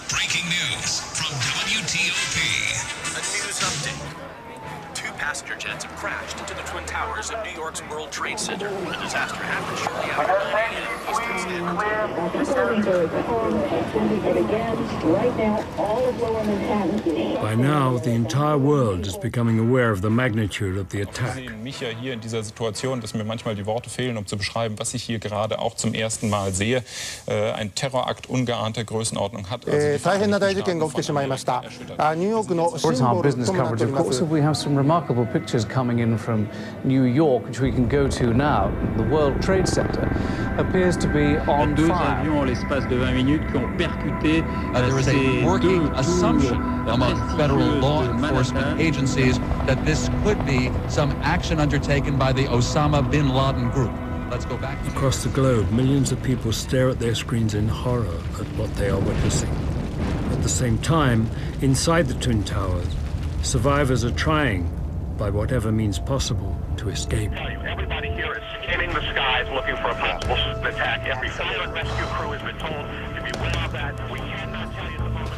Breaking news from WTOP. A news update. 2 passenger jets have crashed into the Twin Towers of New York's World Trade Center. The disaster happened shortly after 9 a.m. Eastern By now, the entire world is becoming aware of the magnitude of the attack. Sie sehen mich ja hier in dieser Situation, dass mir manchmal die Worte fehlen, um zu beschreiben, was ich hier gerade auch zum ersten Mal sehe. Ein Terrorakt ungeahnter Größenordnung hat. 大変な大事件が起きてしまいました。ニューヨークのシンボルとなっております。 Of course, we have some remarkable pictures coming in from New York, which we can go to now. The World Trade Center appears to be on Deux fire. avions en l'espace de 20 minutes qui ont percuté there is a working assumption among federal law enforcement agencies that this could be some action undertaken by the Osama bin Laden group. Let's go back. Across the globe, millions of people stare at their screens in horror at what they are witnessing. At the same time, inside the Twin Towers, survivors are trying, by whatever means possible, to escape. Everybody here is scanning the skies looking for a possible attack. Every fire and rescue crew has been told to beware of that. We cannot tell you at the moment.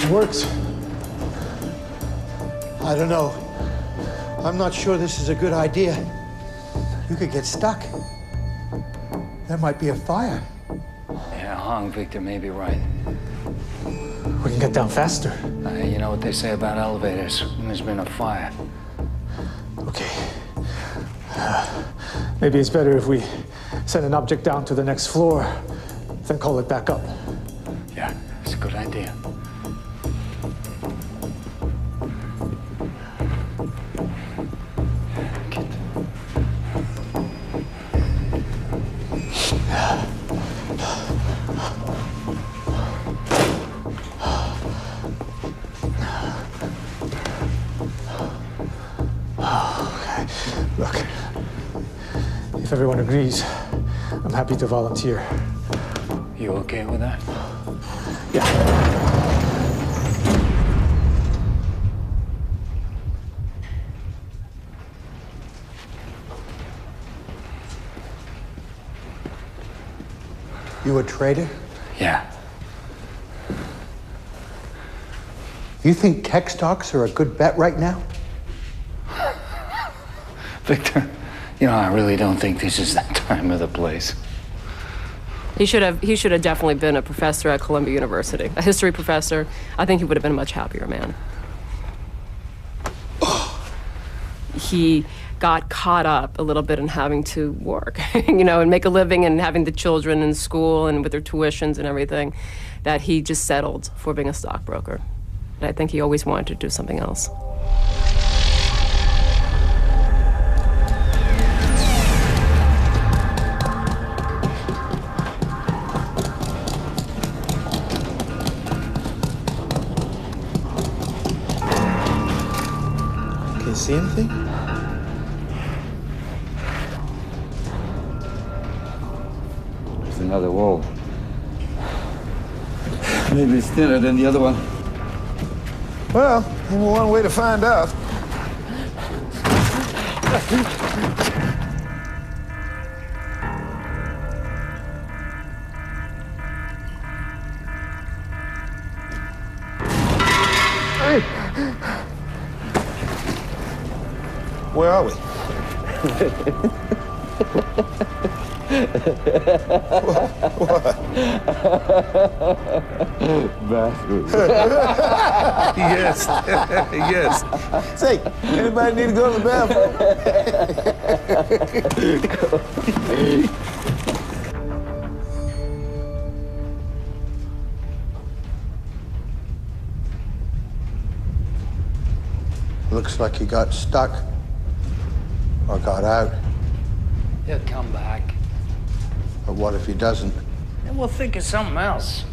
It works. I don't know. I'm not sure this is a good idea. You could get stuck. There might be a fire. Yeah, Hong, Victor may be right. We can get down faster. You know what they say about elevators when there's been a fire. Okay. Maybe it's better if we send an object down to the next floor, then call it back up. Yeah, it's a good idea. Look, if everyone agrees, I'm happy to volunteer. You okay with that? Yeah. You a trader? Yeah. You think tech stocks are a good bet right now? Victor, you know, I really don't think this is the time or the place. He should have definitely been a professor at Columbia University, a history professor. I think he would have been a much happier man. He got caught up a little bit in having to work, you know, and make a living and having the children in school and with their tuitions and everything, that he just settled for being a stockbroker. And I think he always wanted to do something else. Can you see anything? There's another wall. Maybe it's thinner than the other one. Well, only one way to find out. Hey! Where are we? What? Bathroom. Yes, yes. Say, anybody need to go to the bathroom? Looks like he got stuck or got out. He'll come back. But what if he doesn't? Then we'll think of something else.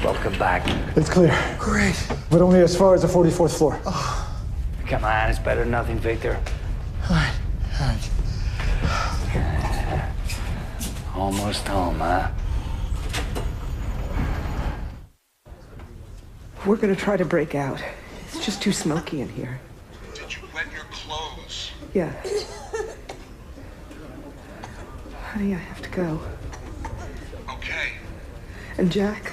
Welcome back. It's clear. Great. But only as far as the 44th floor. Oh. Come on, it's better than nothing, Victor. All right. Almost home, huh? We're gonna try to break out. It's just too smoky in here. Did you wet your clothes? Yeah. Honey, I have to go. Okay. And Jack,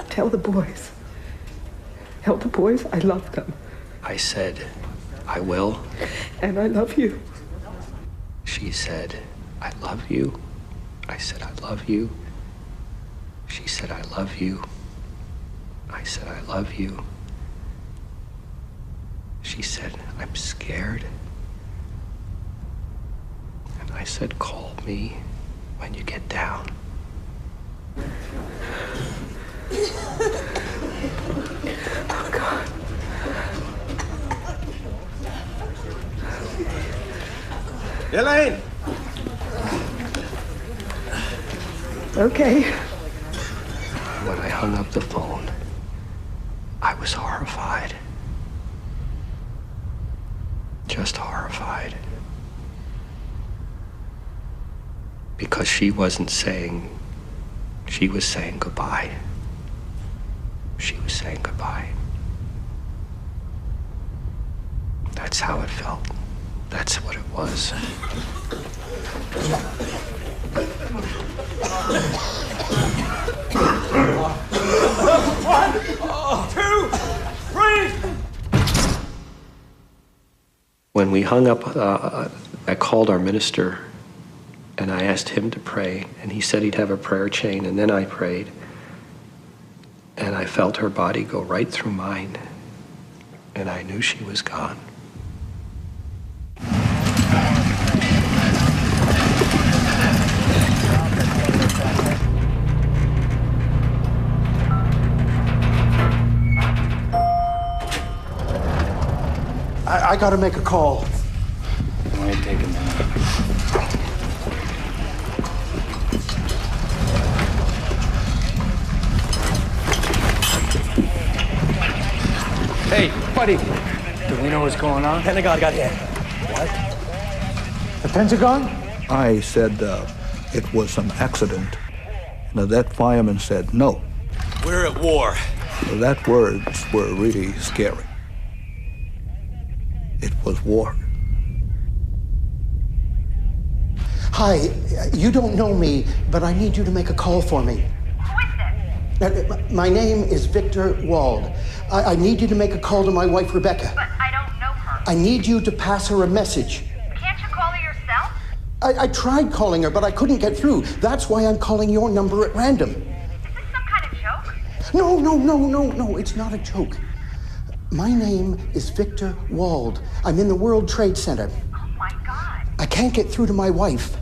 tell the boys. Tell the boys I love them. I said, I will. And I love you. She said, I love you. I said, I love you. She said, I love you. I said, I love you. She said, I'm scared. And I said, call me when you get down. Oh, God. Elaine! Okay. When I hung up the phone, I was horrified. Just horrified. Because she wasn't saying, she was saying goodbye. She was saying goodbye. That's how it felt. That's what it was. 1, 2, 3. When we hung up, I called our minister and I asked him to pray, and he said he'd have a prayer chain, and then I prayed. And I felt her body go right through mine, and I knew she was gone. I gotta make a call. It might take a minute. Hey, buddy. Do we know what's going on? Pentagon got hit. What? The Pentagon? I said it was an accident. Now that fireman said no. We're at war. That words were really scary. It was war. Hi, you don't know me, but I need you to make a call for me. Who is this? My name is Victor Wald. I need you to make a call to my wife, Rebecca. But I don't know her. I need you to pass her a message. Can't you call her yourself? I tried calling her, but I couldn't get through. That's why I'm calling your number at random. Is this some kind of joke? No, it's not a joke. My name is Victor Wald. I'm in the World Trade Center. Oh my God. I can't get through to my wife.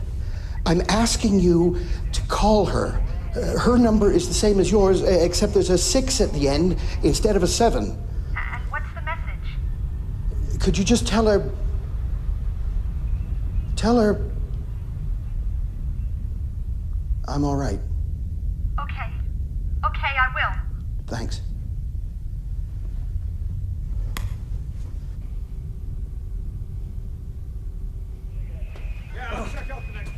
I'm asking you to call her. Her number is the same as yours, except there's a 6 at the end instead of a 7. And what's the message? Could you just tell her... I'm all right. Okay, I will. Thanks.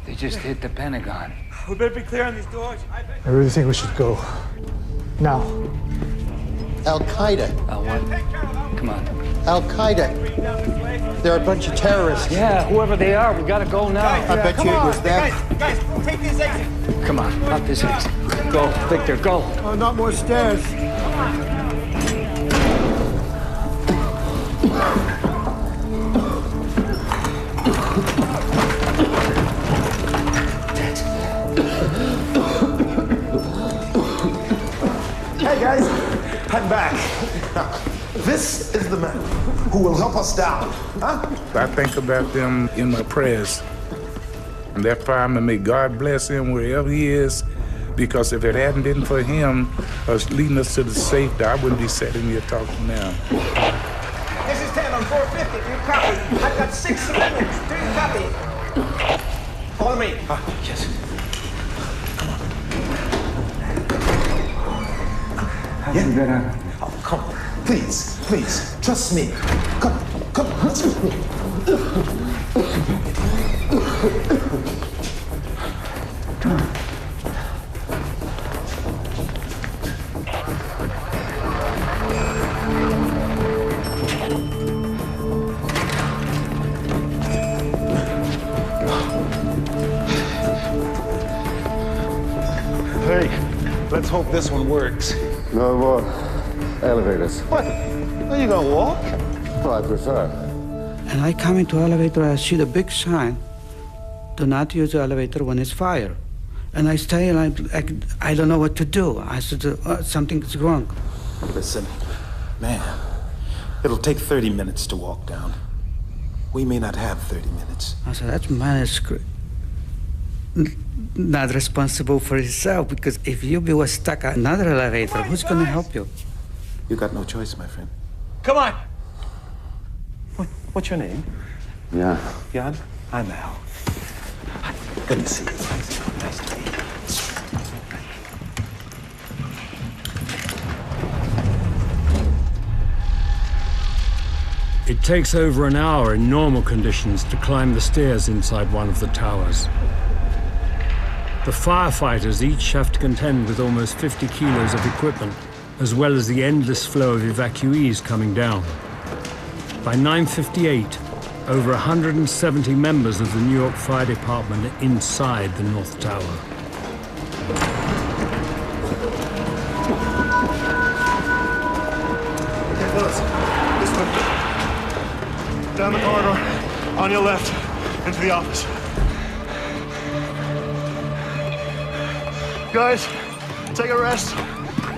They just hit the Pentagon. We better be clear on these doors. I really think we should go. Now. Al-Qaeda. L1. Come on. Al-Qaeda. They're a bunch of terrorists. Yeah, whoever they are, we gotta go now. I bet you it was them. Guys, take this exit. Come on, up this exit. Go, Victor, go. Oh, not more stairs. Hey guys, I'm back. Now, this is the man who will help us down, huh? I think about them in my prayers. And that fireman, may God bless him wherever he is, because if it hadn't been for him leading us to the safety, I wouldn't be sitting here talking now. This is 10 on 450. Do you copy? I've got 6 civilians. Do you copy? Follow me. Yes. How's it better? Oh, come on. Please, trust me. Come, let's go. Hey, let's hope this one works. No more elevators. What? Are you gonna walk? Well, I prefer. And I come into elevator, I see the big sign, do not use the elevator when it's fire. And I stay and I don't know what to do. I said, something's wrong. Listen, man, it'll take 30 minutes to walk down. We may not have 30 minutes. I said, that's manuscript. Not responsible for yourself, because if you was stuck at another elevator, who's going to help you? You got no choice, my friend. Come on. What's your name? Yeah. Jan? I'm Al. Good to see you. Nice to meet you. It takes over an hour in normal conditions to climb the stairs inside one of the towers. The firefighters each have to contend with almost 50 kilos of equipment, as well as the endless flow of evacuees coming down. By 9:58, over 170 members of the New York Fire Department are inside the North Tower. Okay, fellas, this way. Down the corridor, on your left, into the office. Guys, take a rest.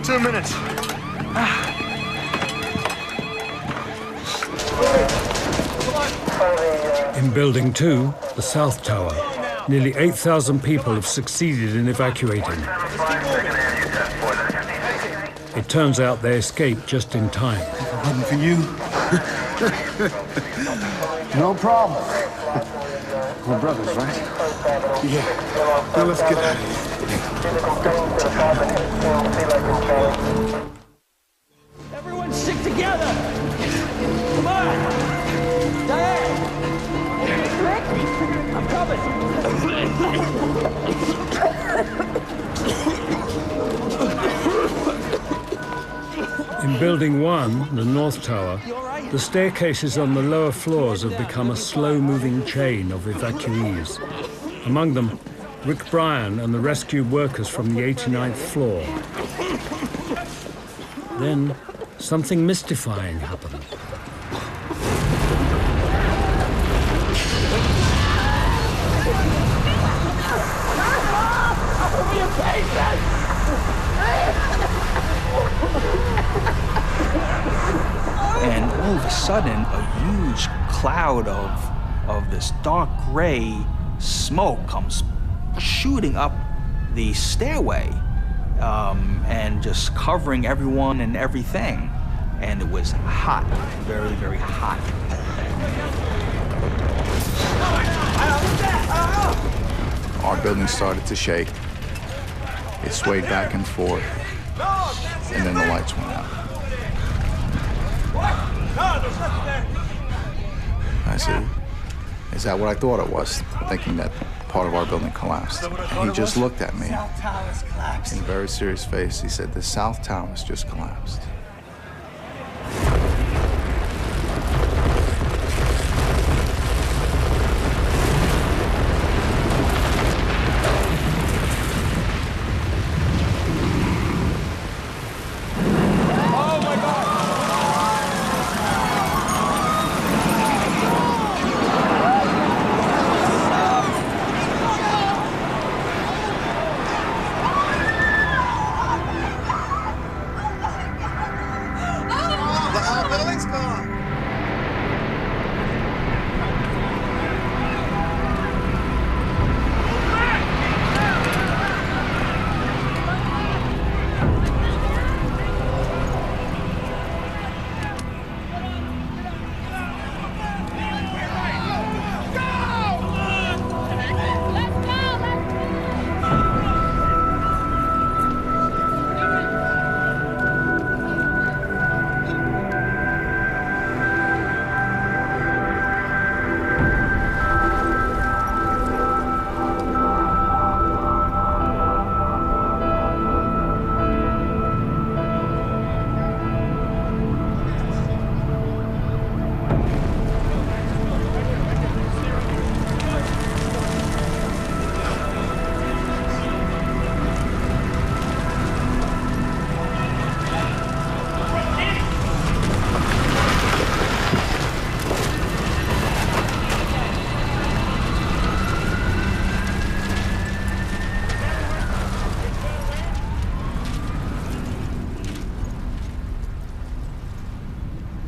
2 minutes. In Building 2, the South Tower, nearly 8,000 people have succeeded in evacuating. It turns out they escaped just in time. If it wasn't for you. No problem. We're brothers, right? Yeah. Now let's get out of here. Everyone stick together! Come on! Diane! Rick! I'm coming! In Building 1, the North Tower, The staircases on the lower floors have become a slow-moving chain of evacuees. Among them, Rick Bryan and the rescued workers from the 89th floor. Then, something mystifying happened. And all of a sudden, a huge cloud of this dark gray smoke comes shooting up the stairway and just covering everyone and everything. And it was hot, very, very hot. Our building started to shake. It swayed back and forth, and then the lights went out. I said, is that what I thought it was? Thinking that part of our building collapsed. And he just looked at me. South Tower's collapsed. In a very serious face, he said, the South Tower's just collapsed.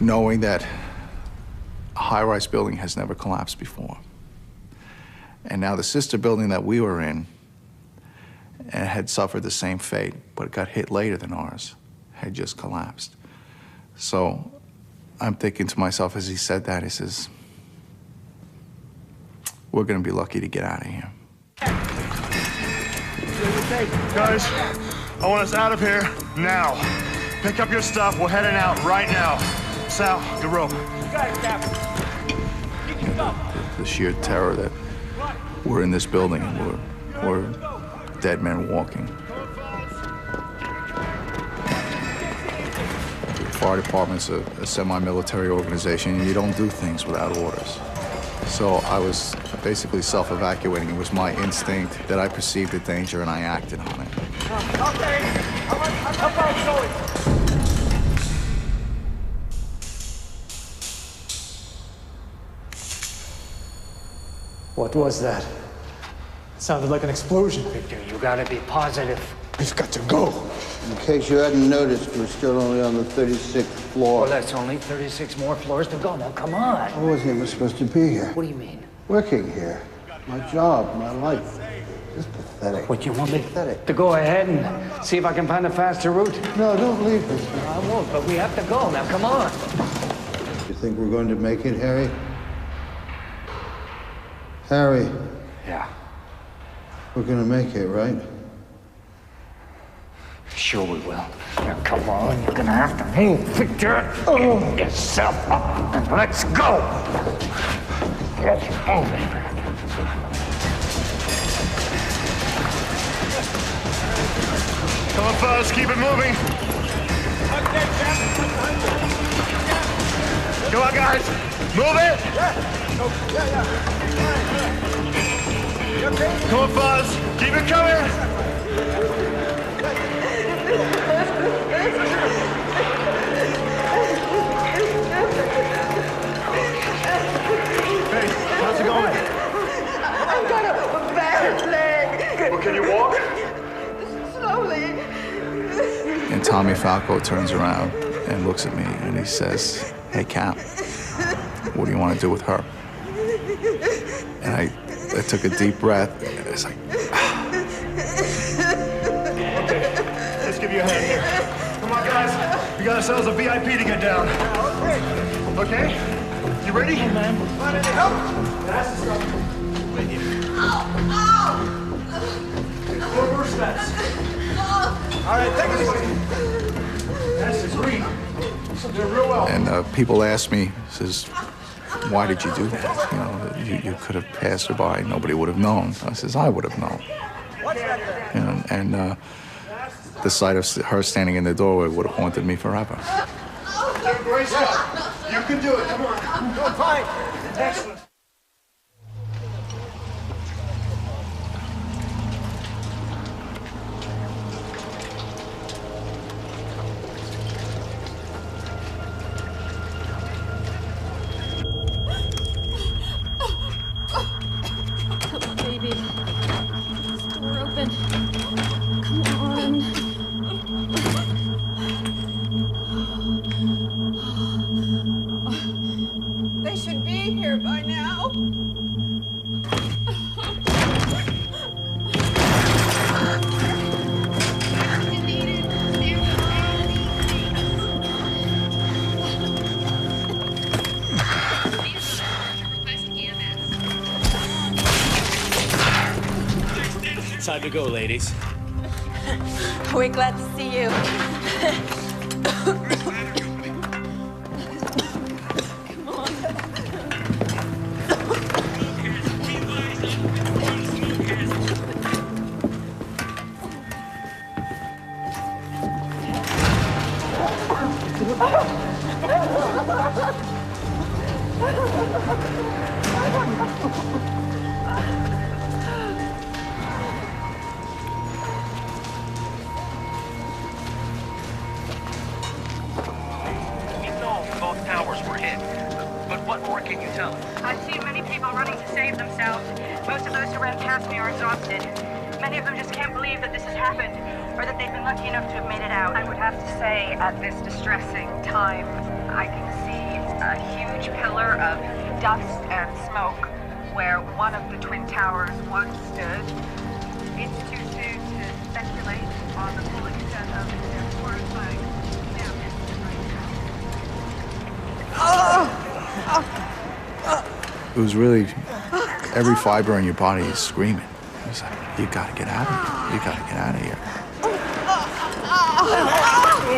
Knowing that a high-rise building has never collapsed before. And now the sister building that we were in had suffered the same fate, but it got hit later than ours, had just collapsed. So I'm thinking to myself as he said that, he says, we're gonna be lucky to get out of here. Guys, I want us out of here now. Pick up your stuff, we're heading out right now. Sal, the rope. You got it, Captain. The sheer terror that we're in this building and we're dead men walking. The fire department's a semi-military organization, and you don't do things without orders. So I was basically self-evacuating. It was my instinct that I perceived the danger and I acted on it. Okay, how about going? What was that? It sounded like an explosion. Victor, you gotta be positive. We've got to go. In case you hadn't noticed, we're still only on the 36th floor. Well, that's only 36 more floors to go. Now, come on. I wasn't even supposed to be here. What do you mean? Working here. My job, my life. Just pathetic. What, you want me Pathetic. to go ahead and see if I can find a faster route? No, don't leave us. I won't, but we have to go. Now, come on. You think we're going to make it, Harry? Harry. Yeah. We're gonna make it, right? Sure we will. Now, come on. You're gonna have to move, Victor. Get yourself up and let's go. Get moving. Come on, fellas, keep it moving. Okay, Captain. Come on, guys. Move it. Come on, Fuzz. Keep it coming. Hey, how's it going? I've got a bad leg. Well, can you walk? Slowly. And Tommy Falco turns around and looks at me and he says, "Hey, Cap, what do you want to do with her?" And I took a deep breath. It's like, Okay, let's give you a hand here. Come on, guys. We got ourselves a VIP to get down. Okay? You ready? Hey, man. Want any help? That's the stuff. Wait here. More steps. All right, take it easy. That's the green. You're real well. and people ask me, says, "Why did you do that? You know, you could have passed her by. Nobody would have known." I says, "I would have known." You know, and the sight of her standing in the doorway would have haunted me forever. Great stuff. You can do it. Come on. Doing fine. Excellent. Come on, baby. This door open. Come on. They should be here by now. Time to go, ladies. We're glad to see you. Come on. Both towers were hit. But what more can you tell us? I've seen many people running to save themselves. Most of those who ran past me are exhausted. Many of them just can't believe that this has happened, or that they've been lucky enough to have made it out. I would have to say, at this distressing time, I can see a huge pillar of dust and smoke where one of the twin towers once stood. It's too soon to speculate on the full extent of their horrifying damage right now. It was really every fiber in your body is screaming. It was like, you gotta get out of here. You gotta get out of here.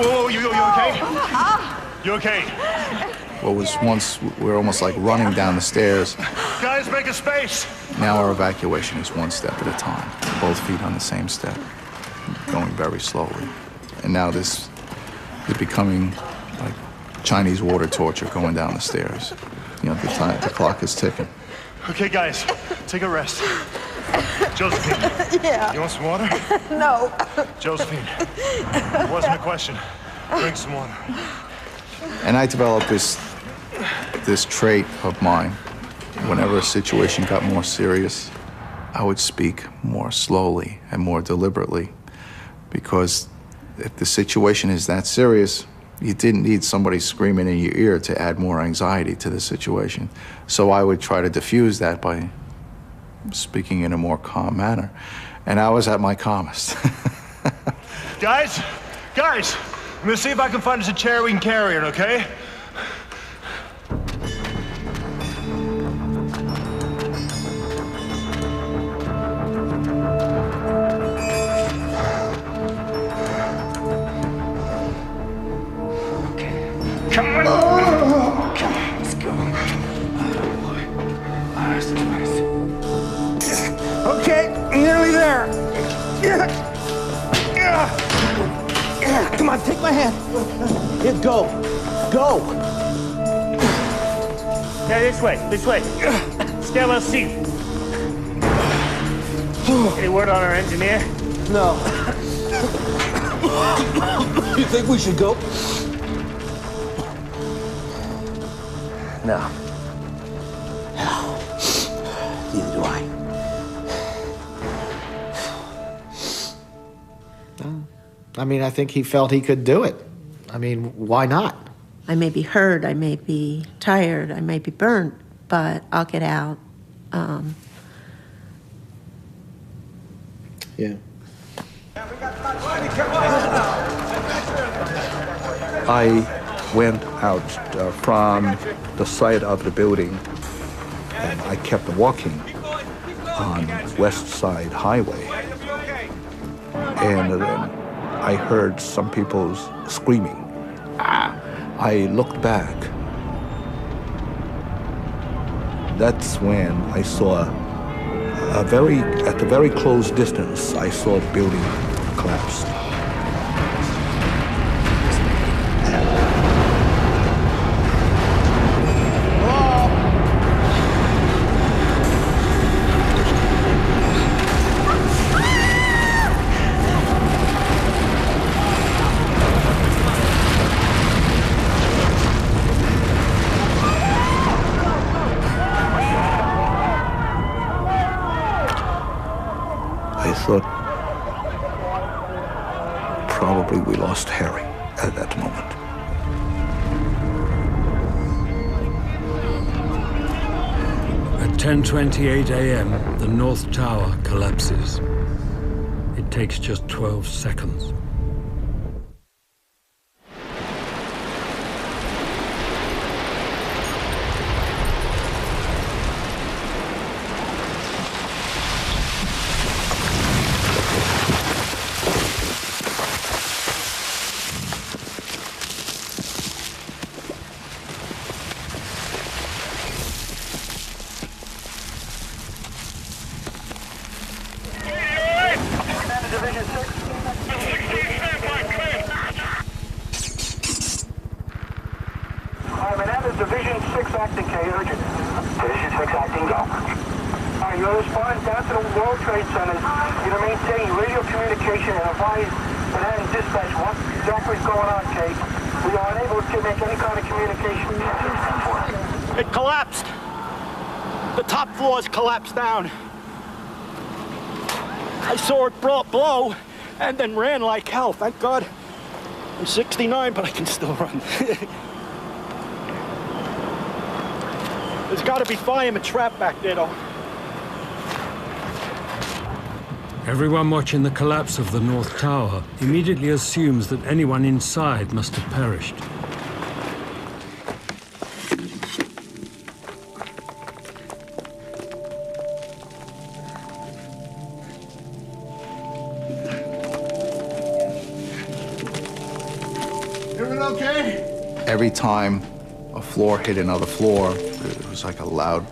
Whoa, you okay? You okay? What was once, we were almost like running down the stairs. Guys, make a space. Now our evacuation is one step at a time. Both feet on the same step, going very slowly. And now this is becoming like Chinese water torture going down the stairs. You know, the clock is ticking. Okay, guys, take a rest. Josephine. Yeah. You want some water? No. Josephine. It wasn't a question. Drink some water. And I developed this trait of mine. Whenever a situation got more serious, I would speak more slowly and more deliberately. Because if the situation is that serious, you didn't need somebody screaming in your ear to add more anxiety to the situation. So I would try to diffuse that by speaking in a more calm manner. And I was at my calmest. Guys, I'm gonna see if I can find us a chair we can carry it, okay? Come on. Come on, let's go. Okay, nearly there. Come on, take my hand. Yeah, go. Yeah, this way. Stairwell C. Any word on our engineer? No. You think we should go? No. Neither do I. I mean, I think he felt he could do it. I mean, why not? I may be hurt, I may be tired, I may be burnt, but I'll get out. Yeah. I went out from the side of the building, and I kept walking on West Side Highway. And then I heard some people screaming. I looked back. That's when I saw at the very close distance, I saw a building collapse. I thought probably we lost Harry at that moment. At 10:28 a.m., the North Tower collapses. It takes just 12 seconds. Division 6 acting K, urgent. Division 6 acting, go. Alright, you're responding down to the World Trade Center. You're to maintain radio communication and advise Manhattan Dispatch what exactly is going on, Kate. We are unable to make any kind of communication. It collapsed. The top floors collapsed down. I saw it blow and then ran like hell. Thank God. I'm 69, but I can still run. There's got to be firemen trapped back there, though. Everyone watching the collapse of the North Tower immediately assumes that anyone inside must have perished. Everything okay? Every time a floor hit another floor, it was like a loud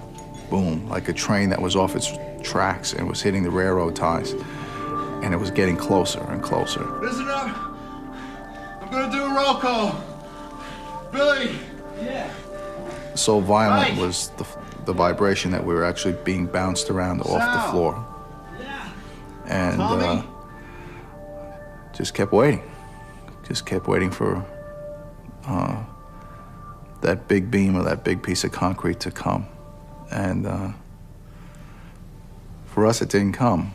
boom, like a train that was off its tracks and was hitting the railroad ties. And it was getting closer and closer. Listen up. I'm gonna do a roll call. Billy! Yeah. So violent was the vibration that we were actually being bounced around off the floor. Yeah. And just kept waiting. Just kept waiting for that big beam or that big piece of concrete to come. And for us, it didn't come.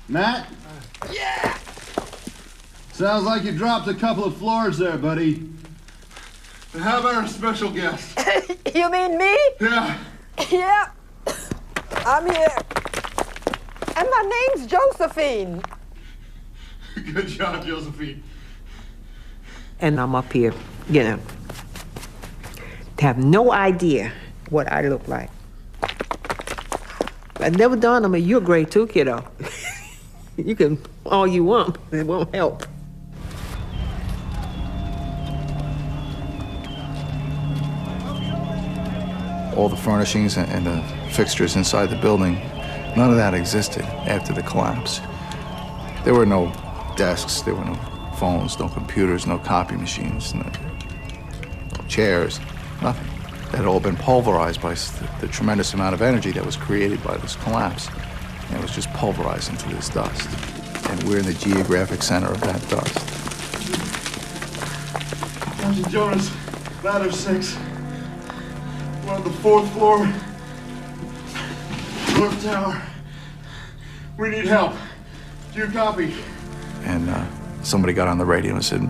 Matt? Yeah! Sounds like you dropped a couple of floors there, buddy. How about our special guest? You mean me? Yeah. Yeah. I'm here. And my name's Josephine. Good job, Josephine. And I'm up here, you know, to have no idea what I look like. It never dawned on me, you're great too, kiddo. You can all you want, it won't help. All the furnishings and the fixtures inside the building, none of that existed after the collapse. There were no desks, there were no phones, no computers, no copy machines, no chairs, nothing. that had all been pulverized by the tremendous amount of energy that was created by this collapse. And it was just pulverized into this dust. And we're in the geographic center of that dust. Sergeant Jonas, ladder 6. We're on the 4th floor. North Tower. We need help. Do you copy? And somebody got on the radio and said,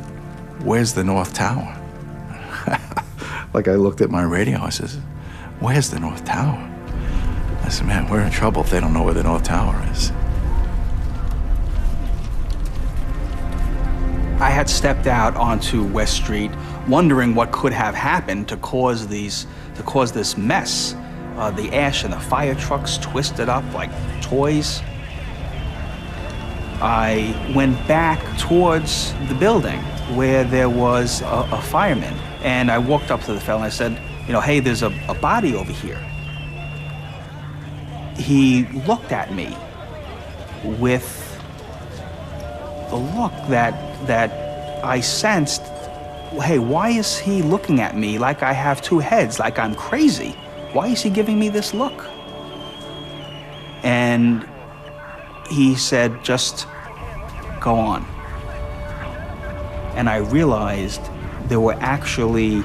"Where's the North Tower?" Like I looked at my radio, I says, "Where's the North Tower?" I said, "Man, we're in trouble if they don't know where the North Tower is." I had stepped out onto West Street, wondering what could have happened to cause this mess. The ash and the fire trucks twisted up like toys. I went back towards the building where there was a fireman, and I walked up to the fellow and I said, "Hey, there's a body over here." He looked at me with the look that I sensed, hey, why is he looking at me like I have two heads, like I'm crazy? Why is he giving me this look? And he said, "Just go on." And I realized there were actually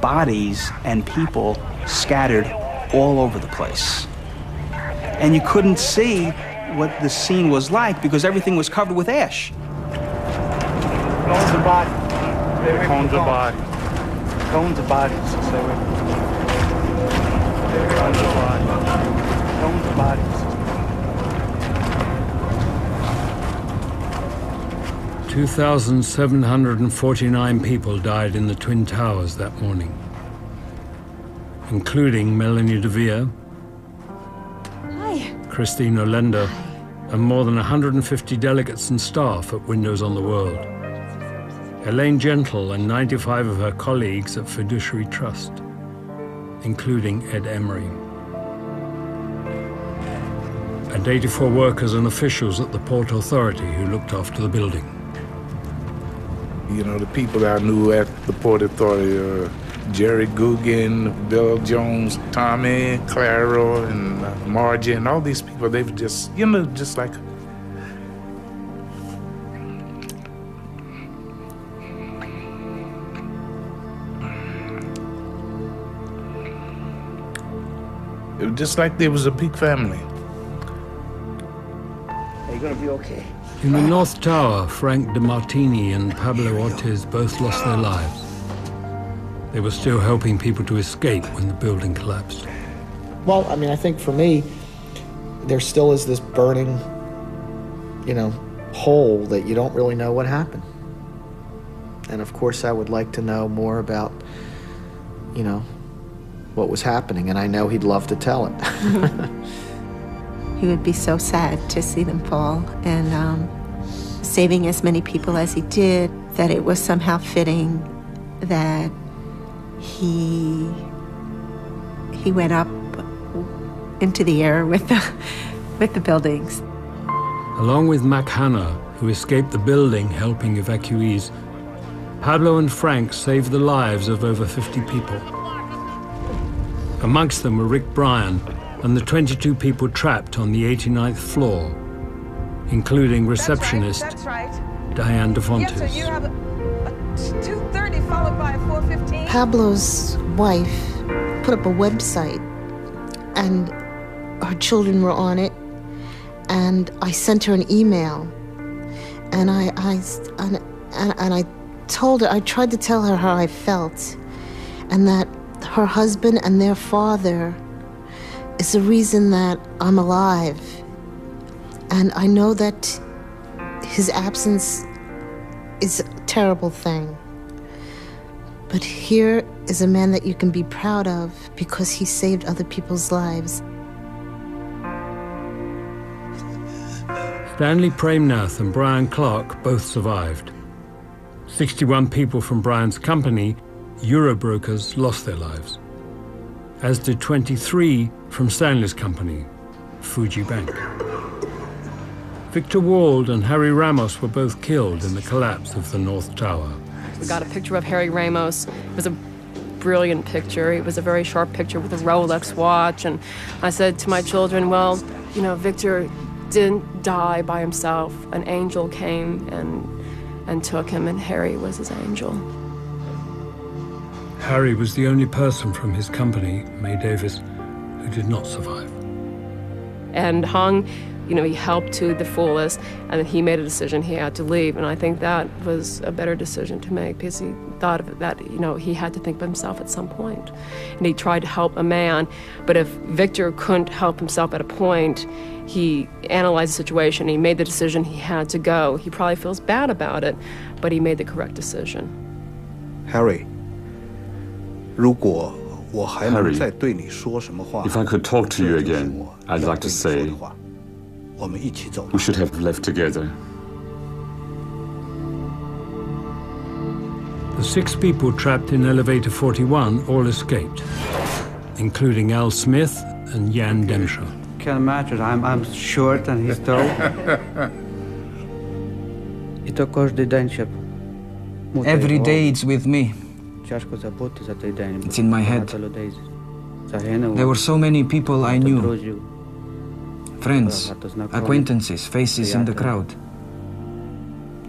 bodies and people scattered all over the place. And you couldn't see what the scene was like because everything was covered with ash. Cones of body. Cones of body. Cones of bodies. Stay with me. Cones of bodies. Cones of bodies. 2,749 people died in the Twin Towers that morning, including Melanie DeVere, Christine Olender, and more than 150 delegates and staff at Windows on the World. Elaine Gentle and 95 of her colleagues at Fiduciary Trust, including Ed Emery. And 84 workers and officials at the Port Authority who looked after the building. The people I knew at the Port Authority, Jerry Guggen, Bill Jones, Tommy, Clara, and Margie, and all these people, they were just, just like... It was just like there was a big family. Are you gonna be okay? In the North Tower, Frank DeMartini and Pablo Ortiz both lost their lives. They were still helping people to escape when the building collapsed. Well, I mean, I think for me, there still is this burning, hole that you don't really know what happened. And of course, I would like to know more about, what was happening, and I know he'd love to tell it. He would be so sad to see them fall, and saving as many people as he did, that it was somehow fitting that he went up into the air with the buildings. Along with Mac Hanna, who escaped the building helping evacuees, Pablo and Frank saved the lives of over 50 people. Amongst them were Rick Bryan and the 22 people trapped on the 89th floor, including receptionist Diane DeFontes. Yes, sir, you have a 2:30 followed by a 4:15. Pablo's wife put up a website, and her children were on it, and I sent her an email, and I told her, I tried to tell her how I felt, and that her husband and their father is the reason that I'm alive. And I know that his absence is a terrible thing. But here is a man that you can be proud of because he saved other people's lives. Stanley Premnath and Brian Clark both survived. 61 people from Brian's company, Eurobrokers, lost their lives, as did 23 from Stanley's company, Fuji Bank. Victor Wald and Harry Ramos were both killed in the collapse of the North Tower. We got a picture of Harry Ramos. It was a brilliant picture. It was a very sharp picture with a Rolex watch. And I said to my children, well, you know, Victor didn't die by himself. An angel came and took him, and Harry was his angel. Harry was the only person from his company, May Davis, who did not survive. And Hung, you know, he helped to the fullest, and then he made a decision he had to leave. And I think that was a better decision to make, because he thought of that, you know, he had to think of himself at some point. And he tried to help a man, but if Victor couldn't help himself at a point, he analyzed the situation, he made the decision he had to go. He probably feels bad about it, but he made the correct decision. Harry, Harry, if I could talk to you again, I'd like to say we should have left together. The 6 people trapped in elevator 41 all escaped, including Al Smith and Jan Demscher. Can't imagine. I'm short and he's tall. Every day it's with me. It's in my head. There were so many people I knew. Friends, acquaintances, faces in the crowd.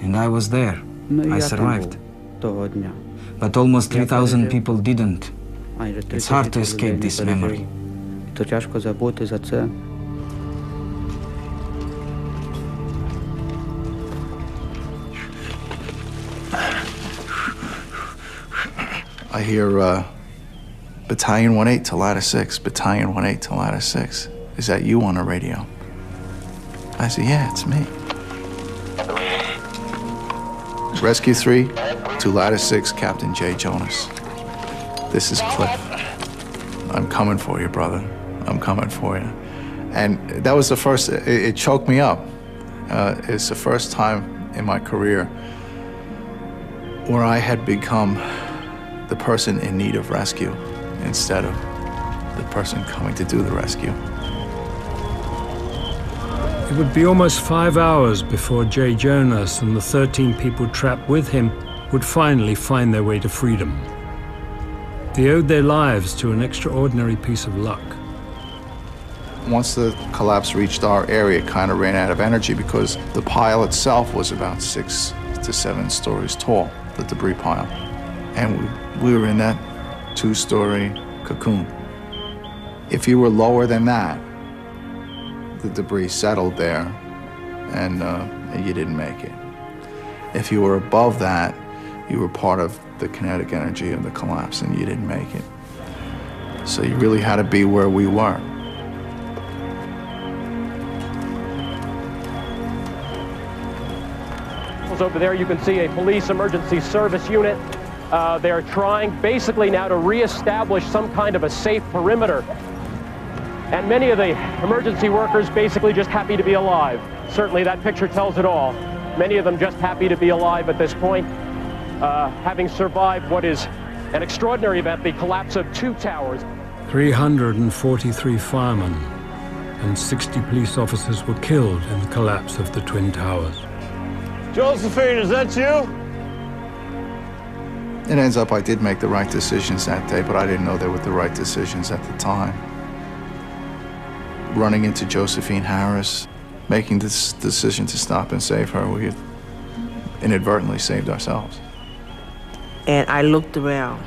And I was there. I survived. But almost 3,000 people didn't. It's hard to escape this memory. I hear Battalion 1-8 to ladder 6, Battalion 1-8 to ladder 6. Is that you on the radio? I said, yeah, it's me. Rescue 3 to ladder 6, Captain J. Jonas. This is Cliff. I'm coming for you, brother. I'm coming for you. And that was the first, it choked me up. It's the first time in my career where I had become the person in need of rescue instead of the person coming to do the rescue. It would be almost 5 hours before J. Jonas and the 13 people trapped with him would finally find their way to freedom. They owed their lives to an extraordinary piece of luck. Once the collapse reached our area, it kind of ran out of energy because the pile itself was about 6 to 7 stories tall, the debris pile. And we were in that 2-story cocoon. If you were lower than that, the debris settled there and you didn't make it. If you were above that, you were part of the kinetic energy of the collapse and you didn't make it. So you really had to be where we were. Over there you can see a police emergency service unit. They're trying basically now to reestablish some kind of a safe perimeter. And many of the emergency workers basically just happy to be alive. Certainly that picture tells it all. Many of them just happy to be alive at this point, having survived what is an extraordinary event, the collapse of 2 towers. 343 firemen and 60 police officers were killed in the collapse of the Twin Towers. Josephine, is that you? It ends up I did make the right decisions that day, but I didn't know they were the right decisions at the time. Running into Josephine Harris, making this decision to stop and save her, we inadvertently saved ourselves. And I looked around,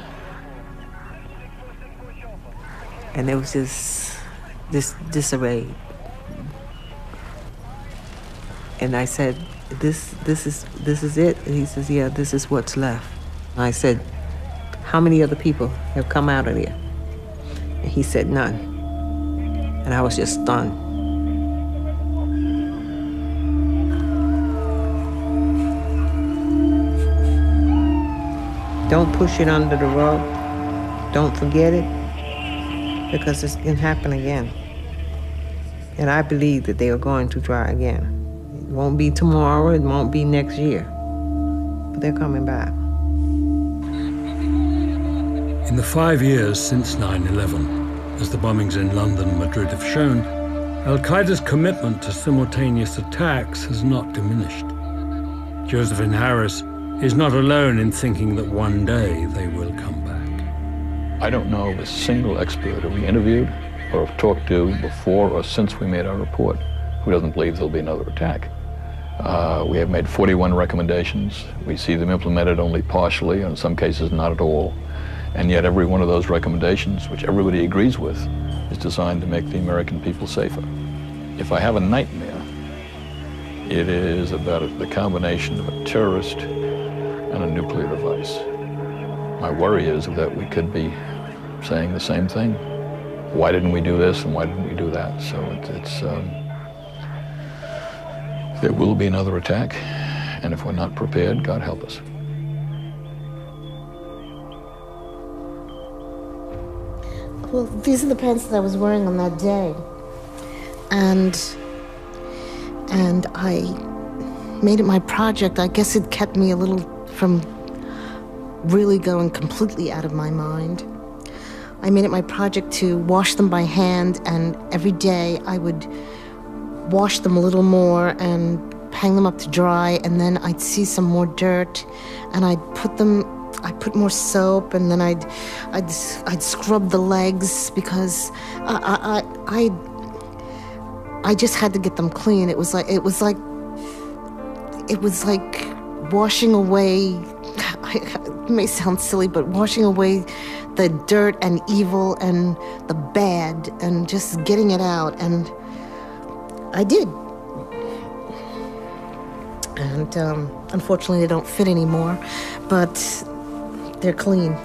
and there was just this disarray. And I said, this is it? And he says, yeah, this is what's left. And I said, how many other people have come out of there? And he said, none. And I was just stunned. Don't push it under the rug. Don't forget it, because it can happen again. And I believe that they are going to try again. It won't be tomorrow, it won't be next year, but they're coming back. In the 5 years since 9/11, as the bombings in London and Madrid have shown, Al-Qaeda's commitment to simultaneous attacks has not diminished. Josephine Harris is not alone in thinking that one day they will come back. I don't know of a single expert who we interviewed or have talked to before or since we made our report who doesn't believe there'll be another attack. We have made 41 recommendations. We see them implemented only partially, and in some cases not at all. And yet every one of those recommendations, which everybody agrees with, is designed to make the American people safer. If I have a nightmare, it is about the combination of a terrorist and a nuclear device. My worry is that we could be saying the same thing. Why didn't we do this and why didn't we do that? So there will be another attack, and if we're not prepared, God help us. Well, these are the pants that I was wearing on that day. And I made it my project. I guess it kept me a little from really going completely out of my mind. I made it my project to wash them by hand, and every day I would wash them a little more and hang them up to dry, and then I'd see some more dirt, and I'd put more soap, and then I'd scrub the legs because I just had to get them clean. It was like washing away. It may sound silly, but washing away the dirt and evil and the bad and just getting it out, and I did. And unfortunately, they don't fit anymore, but they're clean.